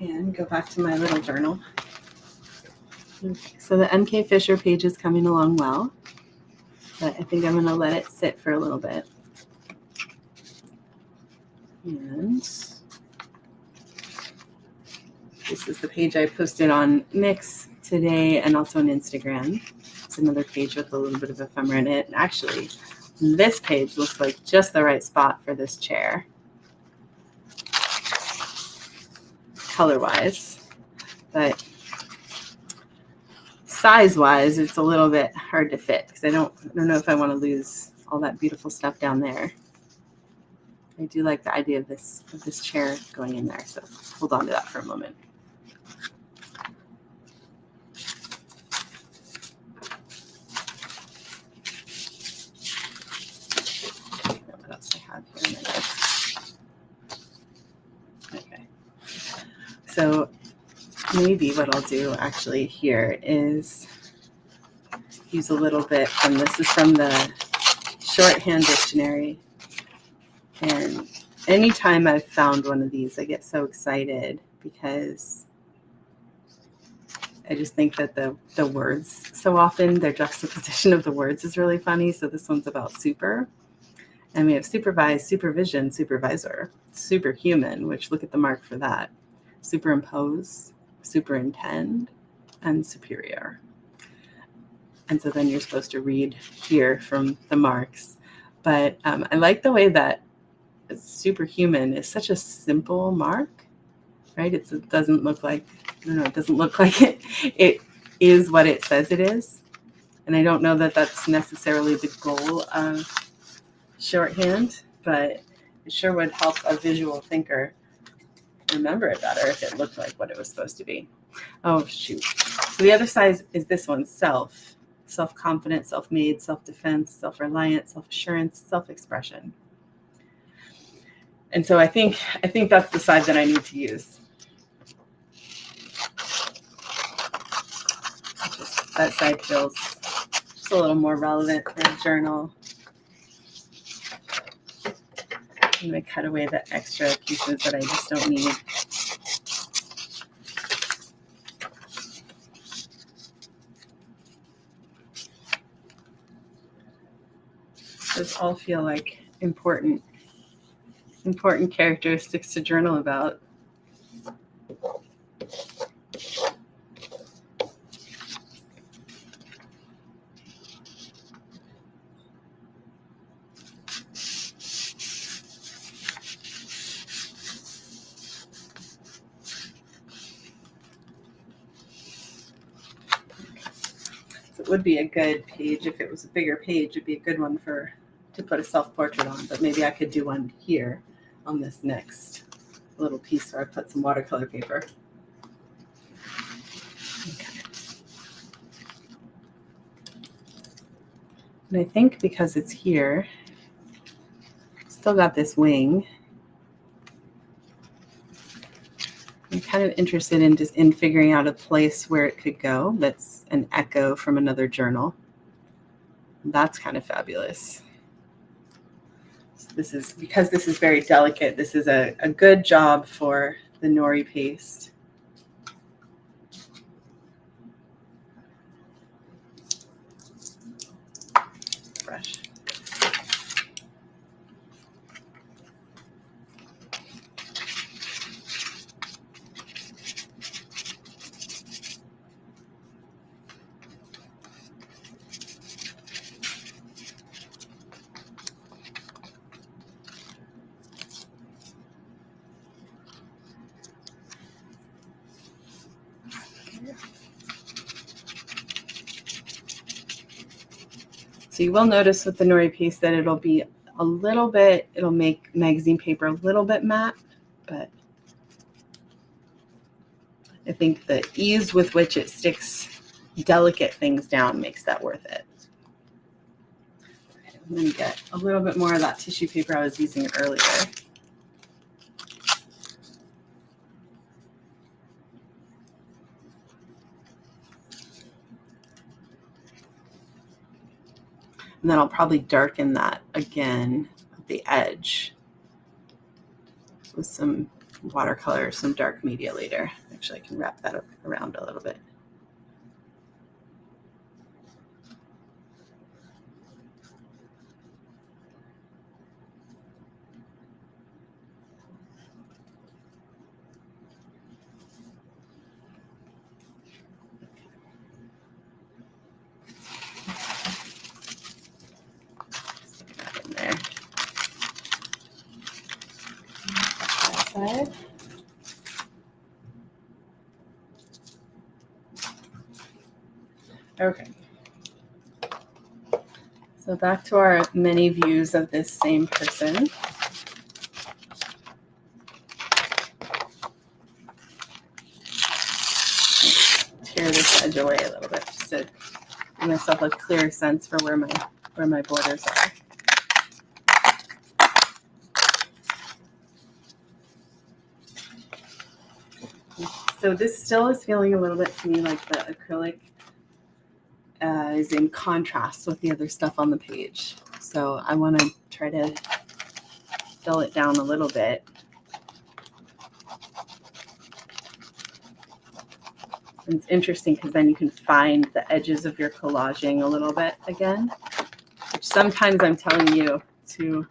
And go back to my little journal. Okay, so the M.K. Fisher page is coming along well, but I think I'm going to let it sit for a little bit. And this is the page I posted on Mix today and also on Instagram. It's another page with a little bit of ephemera in it. Actually, this page looks like just the right spot for this chair, color-wise, but size-wise, it's a little bit hard to fit because I don't know if I want to lose all that beautiful stuff down there. I do like the idea of this chair going in there, so hold on to that for a moment. What else I have here in my list? Okay, so maybe what I'll do actually here is use a little bit from this is from the Shorthand Dictionary. And anytime I've found one of these, I get so excited because I just think that the words, so often their juxtaposition of the words is really funny. So this one's about super. And we have supervise, supervision, supervisor, superhuman, which look at the mark for that. Superimpose, superintend, and superior. And so then you're supposed to read here from the marks. But I like the way that superhuman is such a simple mark, right? It doesn't look like, it doesn't look like it is what it says it is. And I don't know that that's necessarily the goal of shorthand, but it sure would help a visual thinker remember it better if it looked like what it was supposed to be. Oh, shoot. So the other side is this one, self-confident, self-made, self-defense, self-reliant, self-assurance, self-expression. And so I think that's the side that I need to use. That side feels just a little more relevant for a journal. I'm going to cut away the extra pieces that I just don't need. Those all feel like important characteristics to journal about. So it would be a good page if it was a bigger page. It'd be a good one to put a self-portrait on, but maybe I could do one here on this next little piece where I put some watercolor paper. Okay. And I think because it's here, still got this wing. I'm kind of interested in figuring out a place where it could go that's an echo from another journal. That's kind of fabulous. This is, because this is very delicate, this is a good job for the nori paste. Brush. So you will notice with the nori paste that it'll be a little bit, it'll make magazine paper a little bit matte, but I think the ease with which it sticks delicate things down makes that worth it. Okay, I'm going to get a little bit more of that tissue paper I was using earlier. And then I'll probably darken that again at the edge with some watercolor, some dark media later. Actually, I can wrap that up around a little bit. In there. That side. Okay. So back to our many views of this same person. Tear this edge away a little bit just to give myself a clear sense for where my borders are. So this still is feeling a little bit to me like the acrylic is in contrast with the other stuff on the page. So I want to try to fill it down a little bit. And it's interesting because then you can find the edges of your collaging a little bit again, which sometimes I'm telling you to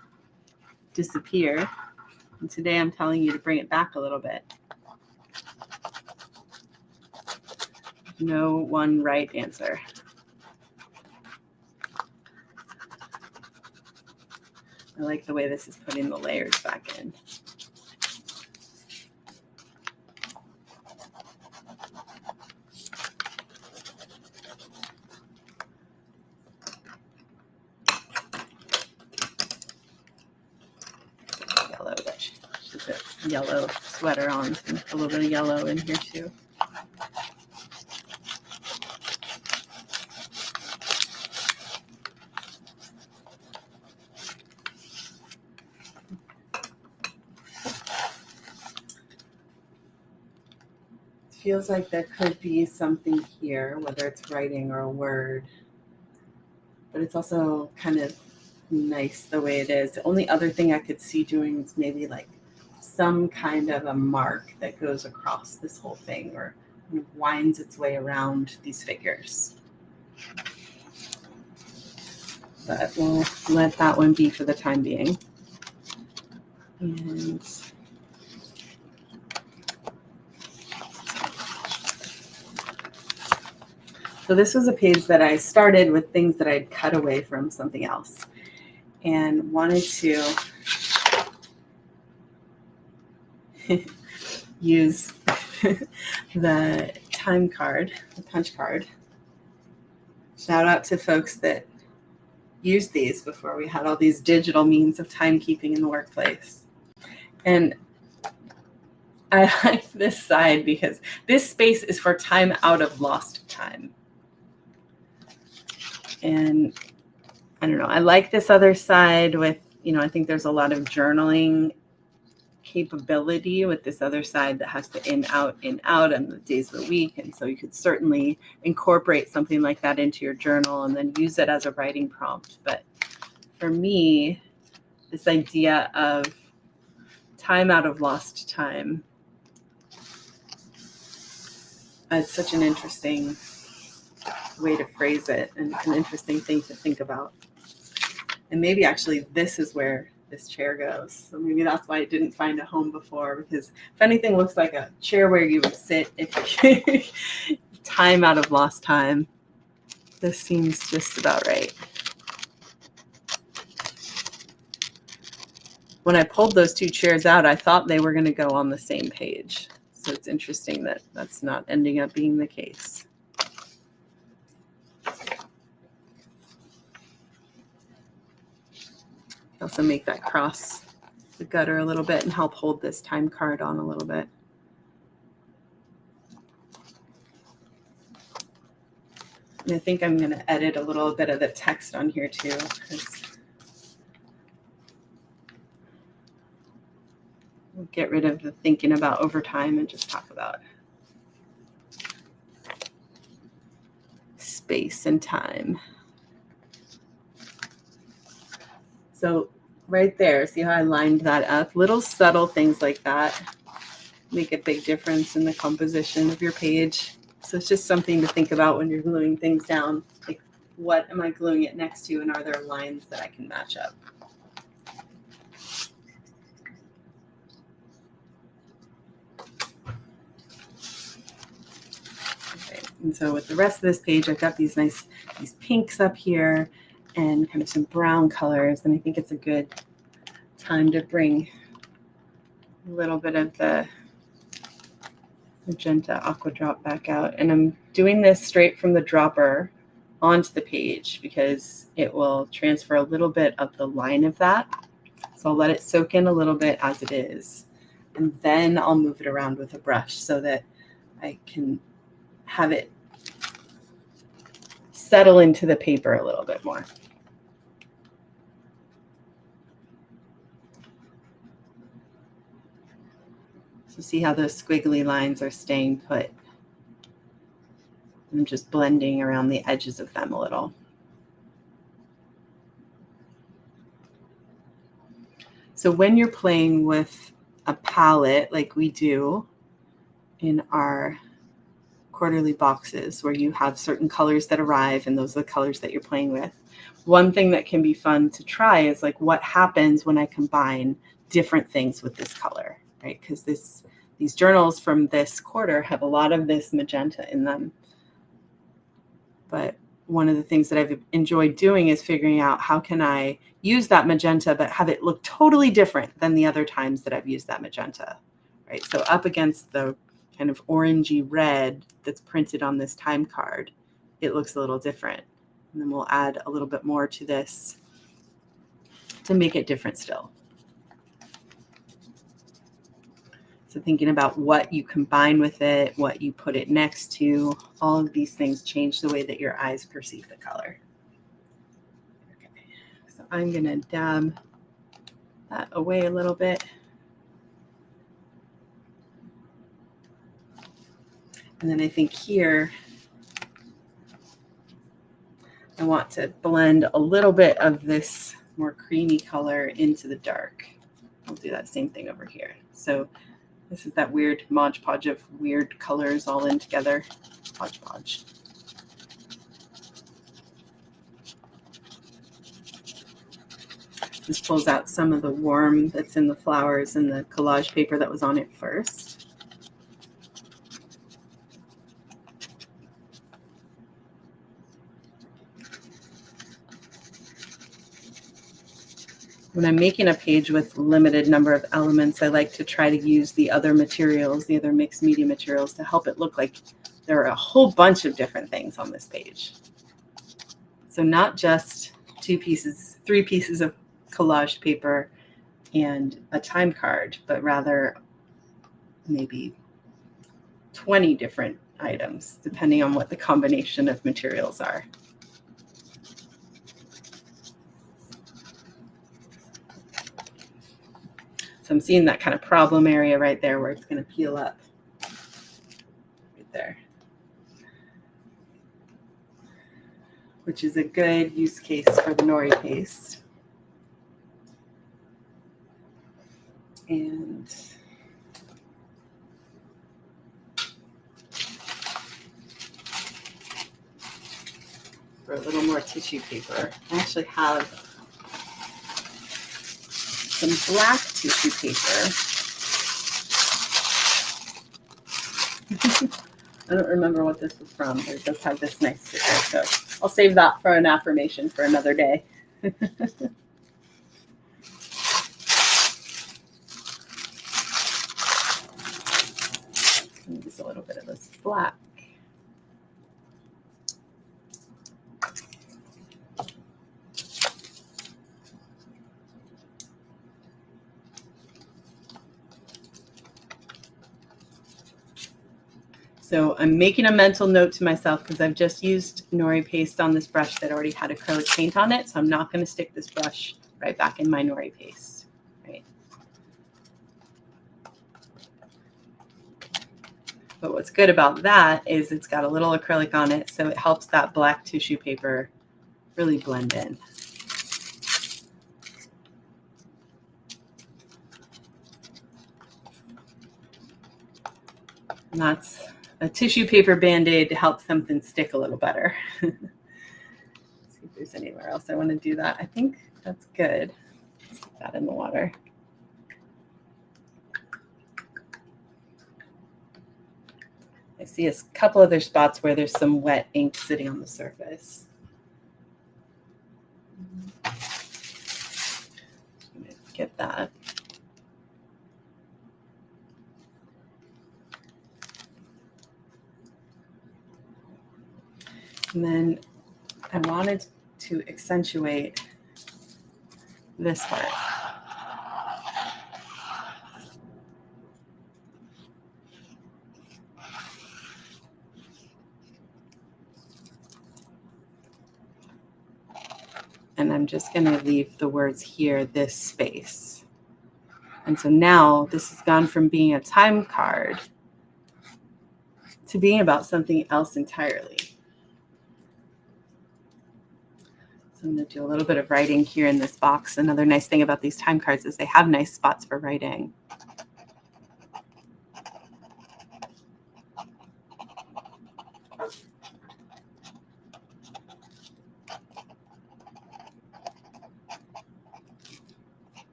disappear. And today I'm telling you to bring it back a little bit. No one right answer. I like the way this is putting the layers back in. Yellow, should put yellow sweater on, and a little bit of yellow in here too. Feels like there could be something here, whether it's writing or a word, but it's also kind of nice the way it is. The only other thing I could see doing is maybe like some kind of a mark that goes across this whole thing or kind of winds its way around these figures. But we'll let that one be for the time being. And so this was a page that I started with things that I'd cut away from something else and wanted to use the time card, the punch card. Shout out to folks that used these before we had all these digital means of timekeeping in the workplace. And I like this side because this space is for time out of lost time. And I don't know, I like this other side with, I think there's a lot of journaling capability with this other side that has the in, out on the days of the week. And so you could certainly incorporate something like that into your journal and then use it as a writing prompt. But for me, this idea of time out of lost time, it's such an interesting way to phrase it and an interesting thing to think about. And maybe actually this is where this chair goes. So maybe that's why it didn't find a home before, because if anything looks like a chair where you would sit if time out of lost time, this seems just about right. When I pulled those two chairs out, I thought they were going to go on the same page. So it's interesting that that's not ending up being the case. Also make that cross the gutter a little bit and help hold this time card on a little bit. And I think I'm going to edit a little bit of the text on here too, because we'll get rid of the thinking about overtime and just talk about space and time. So right there, see how I lined that up? Little subtle things like that make a big difference in the composition of your page. So it's just something to think about when you're gluing things down. Like, what am I gluing it next to, and are there lines that I can match up? Okay. And so with the rest of this page, I've got these pinks up here and kind of some brown colors, and I think it's a good time to bring a little bit of the magenta aqua drop back out. And I'm doing this straight from the dropper onto the page because it will transfer a little bit of the line of that. So I'll let it soak in a little bit as it is. And then I'll move it around with a brush so that I can have it settle into the paper a little bit more. So see how those squiggly lines are staying put. I'm just blending around the edges of them a little. So when you're playing with a palette like we do in our quarterly boxes, where you have certain colors that arrive and those are the colors that you're playing with, one thing that can be fun to try is like, what happens when I combine different things with this color, right? Because these journals from this quarter have a lot of this magenta in them. But one of the things that I've enjoyed doing is figuring out how can I use that magenta but have it look totally different than the other times that I've used that magenta, right? So up against the kind of orangey red that's printed on this time card, it looks a little different. And then we'll add a little bit more to this to make it different still. So thinking about what you combine with it, what you put it next to, all of these things change the way that your eyes perceive the color. Okay, so I'm going to dab that away a little bit. And then I think here, I want to blend a little bit of this more creamy color into the dark. I'll do that same thing over here. So this is that weird Mod Podge of weird colors all in together. Mod Podge. This pulls out some of the warmth that's in the flowers and the collage paper that was on it first. When I'm making a page with limited number of elements, I like to try to use the other materials, the other mixed media materials, to help it look like there are a whole bunch of different things on this page. So not just 3 pieces of collage paper and a time card, but rather maybe 20 different items, depending on what the combination of materials are. So I'm seeing that kind of problem area right there where it's going to peel up right there, which is a good use case for the nori paste. And for a little more tissue paper, I actually have some black tissue paper. I don't remember what this was from, but it does have this nice sticker. So I'll save that for an affirmation for another day. Use a little bit of this black. So I'm making a mental note to myself because I've just used nori paste on this brush that already had acrylic paint on it. So I'm not going to stick this brush right back in my nori paste. Right. But what's good about that is it's got a little acrylic on it, so it helps that black tissue paper really blend in. And that's a tissue paper Band-Aid to help something stick a little better. Let's see if there's anywhere else I want to do that. I think that's good. Let's put that in the water. I see a couple other spots where there's some wet ink sitting on the surface. Get that. And then I wanted to accentuate this part. And I'm just going to leave the words here, this space. And so now this has gone from being a time card to being about something else entirely. So I'm going to do a little bit of writing here in this box. Another nice thing about these time cards is they have nice spots for writing.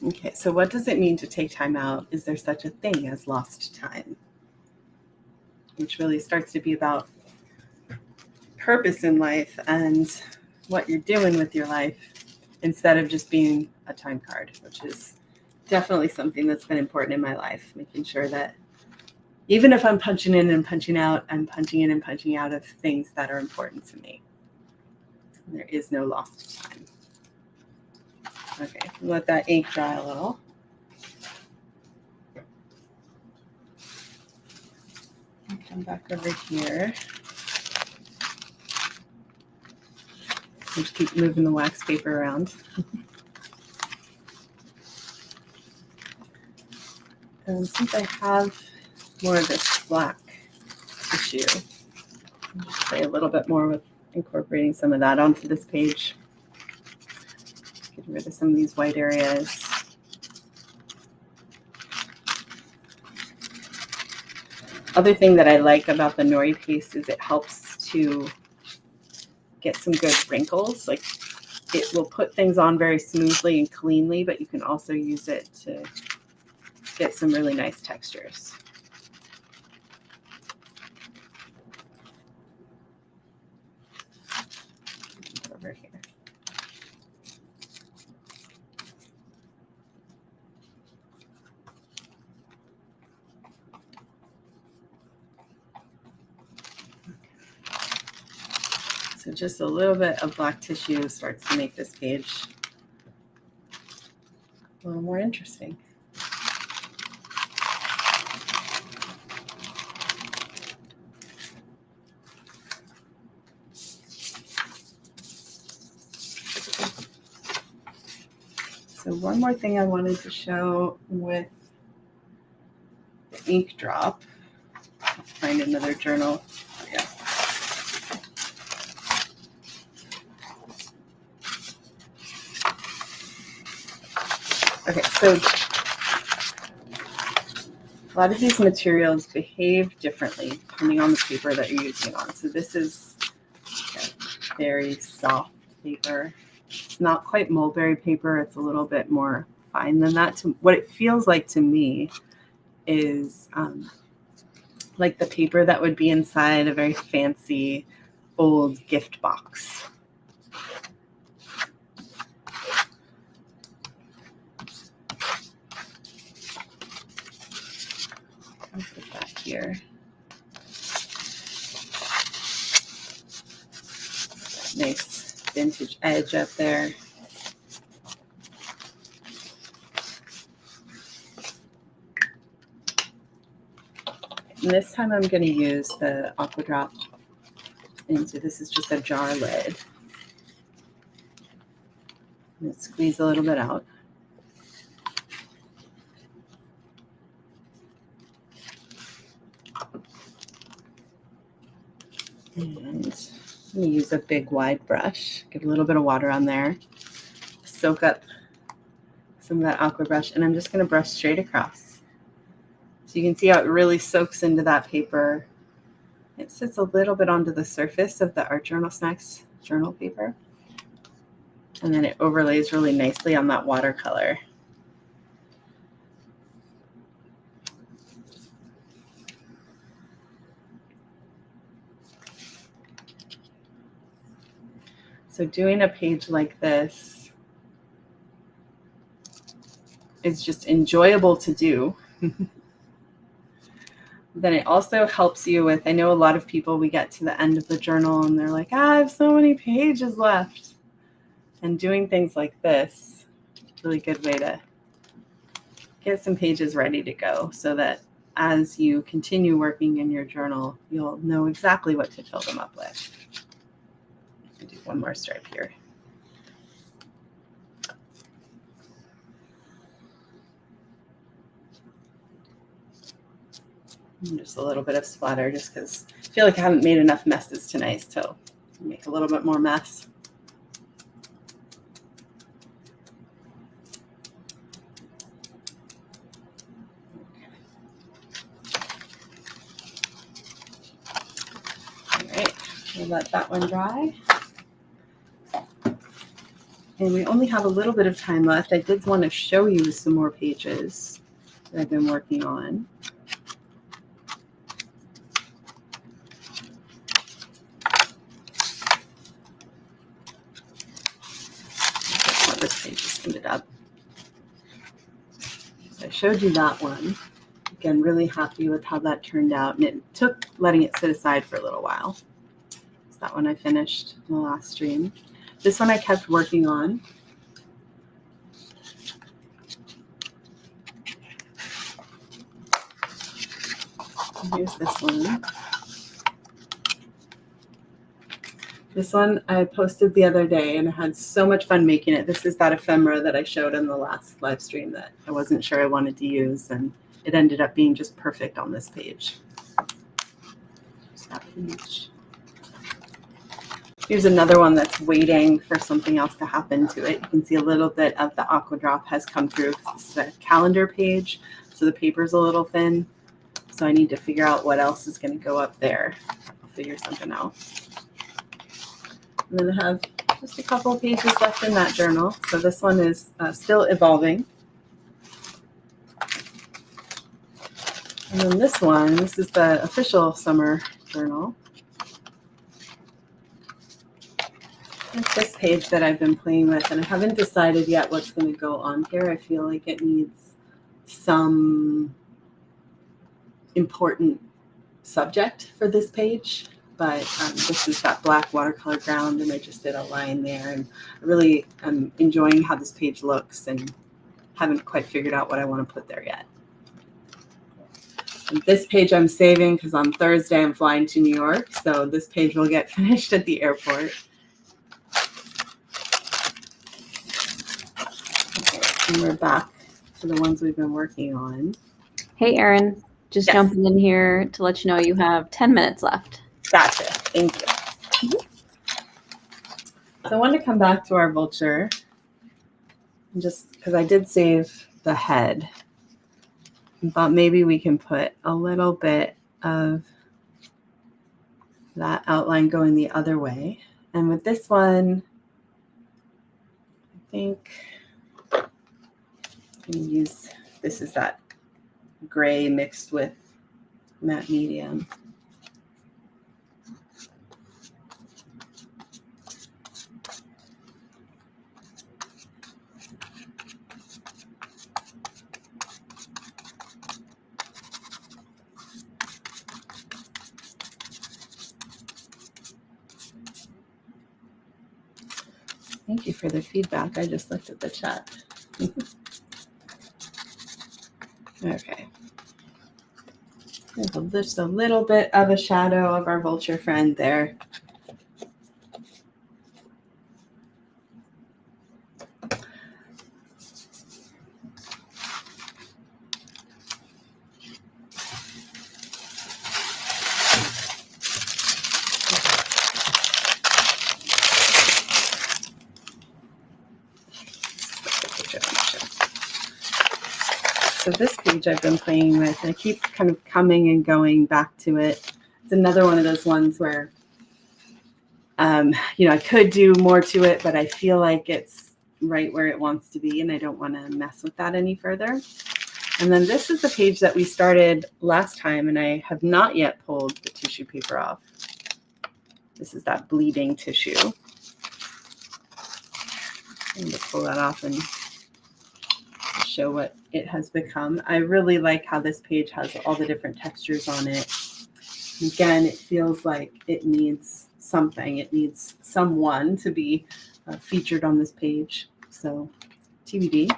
Okay, so what does it mean to take time out? Is there such a thing as lost time? Which really starts to be about purpose in life and what you're doing with your life instead of just being a time card, which is definitely something that's been important in my life, making sure that even if I'm punching in and punching out, I'm punching in and punching out of things that are important to me. And there is no lost time. Okay, let that ink dry a little. Come back over here. Just keep moving the wax paper around. And since I have more of this black tissue, I'll just play a little bit more with incorporating some of that onto this page. Getting rid of some of these white areas. Other thing that I like about the nori paste is it helps to get some good wrinkles. Like it will put things on very smoothly and cleanly, but you can also use it to get some really nice textures. Over here. So just a little bit of black tissue starts to make this page a little more interesting. So one more thing I wanted to show with the ink drop. Let's find another journal. Yeah. Okay, so a lot of these materials behave differently depending on the paper that you're using on. So this is a very soft paper. It's not quite mulberry paper. It's a little bit more fine than that. What it feels like to me is like the paper that would be inside a very fancy old gift box. I'll put that here. Nice vintage edge up there. And this time I'm going to use the Aqua Drop into, this is just a jar lid. And squeeze a little bit out. And I'm going to use a big wide brush, get a little bit of water on there, soak up some of that aqua brush, and I'm just going to brush straight across. So you can see how it really soaks into that paper. It sits a little bit onto the surface of the ArtJournalSnacks journal paper. And then it overlays really nicely on that watercolor. So doing a page like this is just enjoyable to do. Then it also helps you with, I know a lot of people, we get to the end of the journal and they're like, I have so many pages left. And doing things like this, really good way to get some pages ready to go so that as you continue working in your journal, you'll know exactly what to fill them up with. I'll do one more stripe here. And just a little bit of splatter just because I feel like I haven't made enough messes tonight, so make a little bit more mess. All right, we'll let that one dry. And we only have a little bit of time left. I did want to show you some more pages that I've been working on. That's how this page just ended up. So I showed you that one. Again, really happy with how that turned out. And it took letting it sit aside for a little while. So that one I finished in the last stream. This one I kept working on. And here's this one. This one I posted the other day and I had so much fun making it. This is that ephemera that I showed in the last live stream that I wasn't sure I wanted to use, and it ended up being just perfect on this page. Here's another one that's waiting for something else to happen to it. You can see a little bit of the aqua drop has come through. This is a calendar page, so the paper's a little thin. So I need to figure out what else is going to go up there. I'll figure something out. And then I have just a couple of pages left in that journal. So this one is still evolving. And then this one, this is the official summer journal. It's this page that I've been playing with, and I haven't decided yet what's going to go on here. I feel like it needs some important subject for this page, but this is that black watercolor ground, and I just did a line there, and I really am enjoying how this page looks and haven't quite figured out what I want to put there yet. And this page I'm saving because on Thursday I'm flying to New York, so this page will get finished at the airport. Okay, and we're back to the ones we've been working on. Hey, Erin, just Yes. jumping in here to let you know you have 10 minutes left. Gotcha. Thank you. So I wanted to come back to our vulture, just because I did save the head. I thought maybe we can put a little bit of that outline going the other way. And with this one, I think I'm going to use, this is that gray mixed with matte medium. Thank you for the feedback. I just looked at the chat. Okay. There's just a little bit of a shadow of our vulture friend there. So this page I've been playing with, I keep kind of coming and going back to it. It's another one of those ones where, I could do more to it, but I feel like it's right where it wants to be, and I don't want to mess with that any further. And then this is the page that we started last time, and I have not yet pulled the tissue paper off. This is that bleeding tissue. I'm going to pull that off and show what it has become. I really like how this page has all the different textures on it. Again, it feels like it needs something. It needs someone to be featured on this page. So TBD.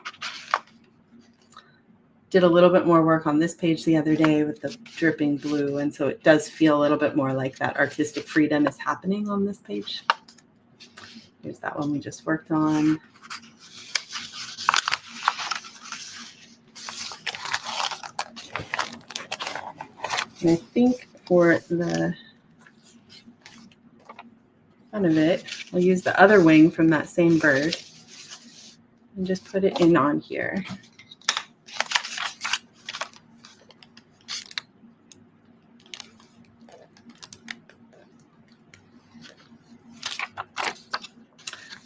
Did a little bit more work on this page the other day with the dripping blue, and so it does feel a little bit more like that artistic freedom is happening on this page. Here's that one we just worked on. And I think for the fun of it, I'll use the other wing from that same bird and just put it in on here.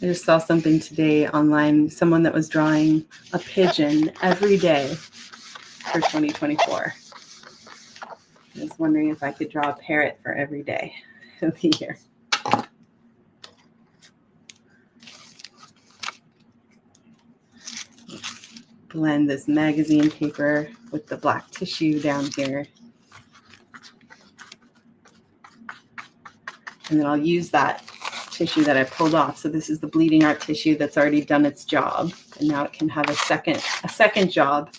I just saw something today online, someone that was drawing a pigeon every day for 2024. I was wondering if I could draw a parrot for every day of the year. Blend this magazine paper with the black tissue down here. And then I'll use that tissue that I pulled off. So this is the bleeding art tissue that's already done its job. And now it can have a second job.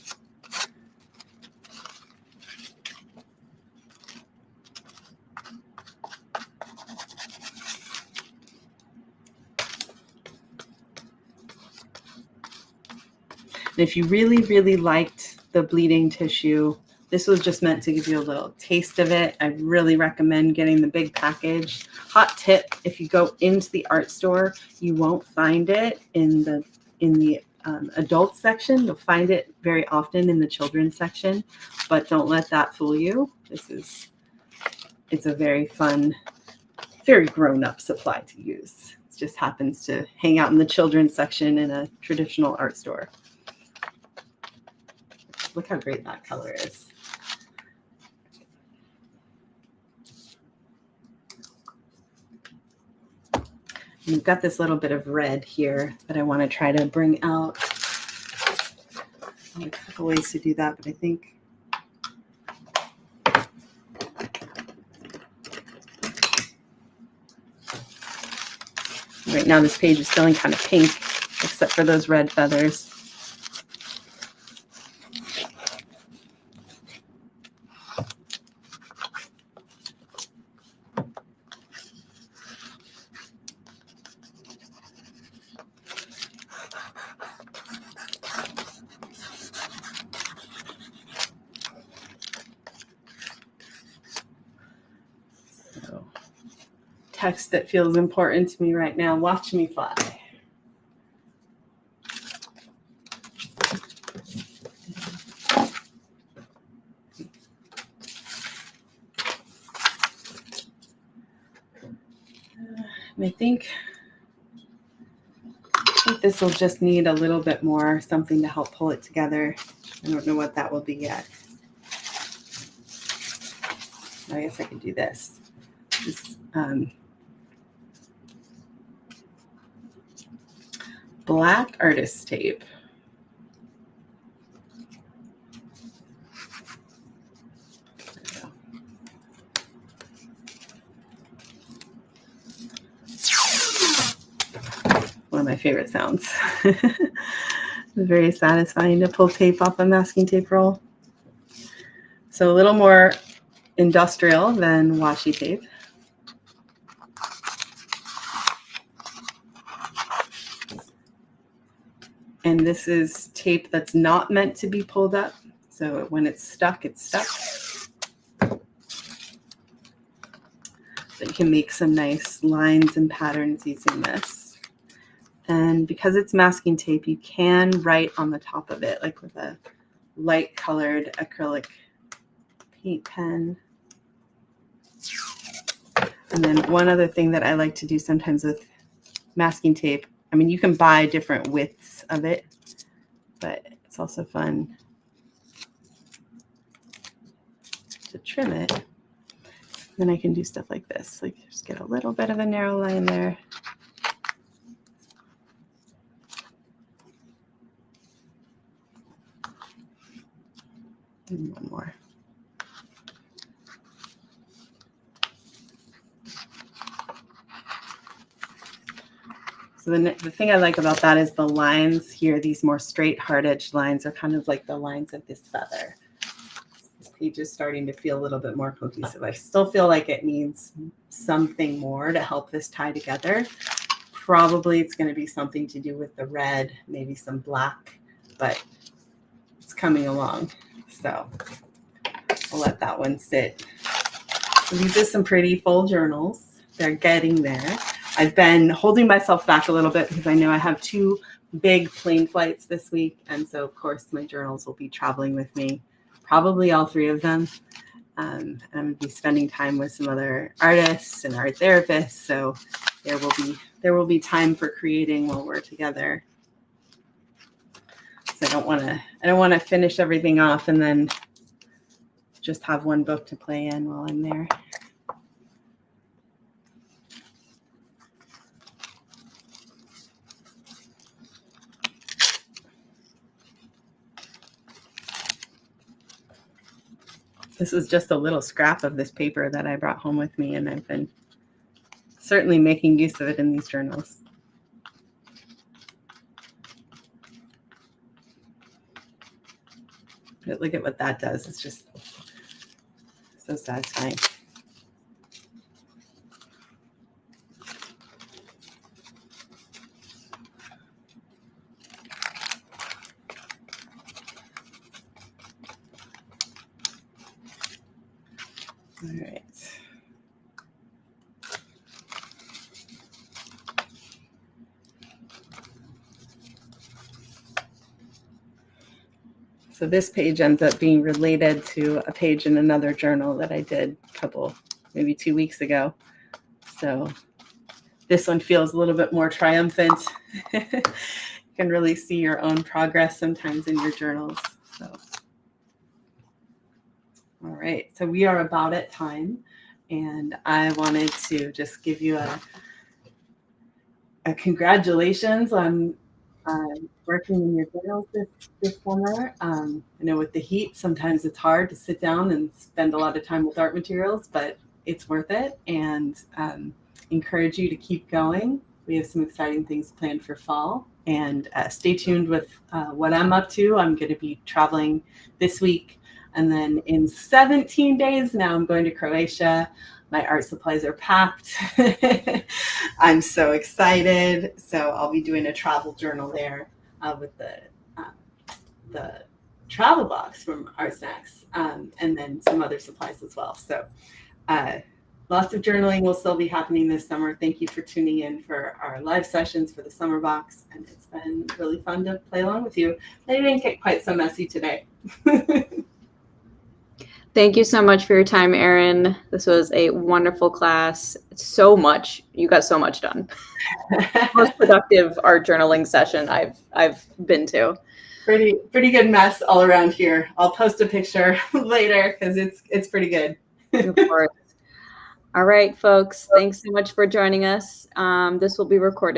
And if you really, really liked the bleeding tissue, this was just meant to give you a little taste of it. I really recommend getting the big package. Hot tip, if you go into the art store, you won't find it in the adult section. You'll find it very often in the children's section, but don't let that fool you. It's a very fun, very grown-up supply to use. It just happens to hang out in the children's section in a traditional art store. Look how great that color is. And we've got this little bit of red here that I want to try to bring out. There's a couple ways to do that, but I think right now this page is feeling kind of pink, except for those red feathers. Text that feels important to me right now. Watch me fly. And I think this will just need a little bit more, something to help pull it together. I don't know what that will be yet. I guess I could do this. Black artist tape. Want my favorite sounds. It's very satisfying to pull tape off a masking tape roll. So a little more industrial than washi tape. And this is tape that's not meant to be pulled up. So when it's stuck, it's stuck. So you can make some nice lines and patterns using this. And because it's masking tape, you can write on the top of it, like with a light colored acrylic paint pen. And then one other thing that I like to do sometimes with masking tape, I mean, you can buy different widths of it, but it's also fun to trim it. Then I can do stuff like this, like just get a little bit of a narrow line there. And one more. So the thing I like about that is the lines here, these more straight hard edged lines are kind of like the lines of this feather. This page is starting to feel a little bit more cohesive. I still feel like it needs something more to help this tie together. Probably it's going to be something to do with the red, maybe some black, but it's coming along. So I'll let that one sit. So these are some pretty full journals. They're getting there. I've been holding myself back a little bit because I know I have 2 big plane flights this week. And so, of course, my journals will be traveling with me, probably all 3 of them. And I'm going to be spending time with some other artists and art therapists. So there will be time for creating while we're together. So I don't want to finish everything off and then just have one book to play in while I'm there. This is just a little scrap of this paper that I brought home with me, and I've been certainly making use of it in these journals. But look at what that does. It's just so satisfying. All right. So this page ends up being related to a page in another journal that I did maybe 2 weeks ago. So this one feels a little bit more triumphant. You can really see your own progress sometimes in your journals. So. All right, so we are about at time, and I wanted to just give you a congratulations on working in your journals this summer. I know with the heat, sometimes it's hard to sit down and spend a lot of time with art materials, but it's worth it, and encourage you to keep going. We have some exciting things planned for fall, and stay tuned with what I'm up to. I'm going to be traveling this week. And then in 17 days now, I'm going to Croatia. My art supplies are packed. I'm so excited. So I'll be doing a travel journal there with the travel box from ArtSnacks, and then some other supplies as well. So lots of journaling will still be happening this summer. Thank you for tuning in for our live sessions for the summer box. And it's been really fun to play along with you. They didn't get quite so messy today. Thank you so much for your time, Erin. This was a wonderful class. So much. You got so much done. Most productive art journaling session I've been to. Pretty good mess all around here. I'll post a picture later because it's pretty good. Of course. All right, folks. Thanks so much for joining us. This will be recorded.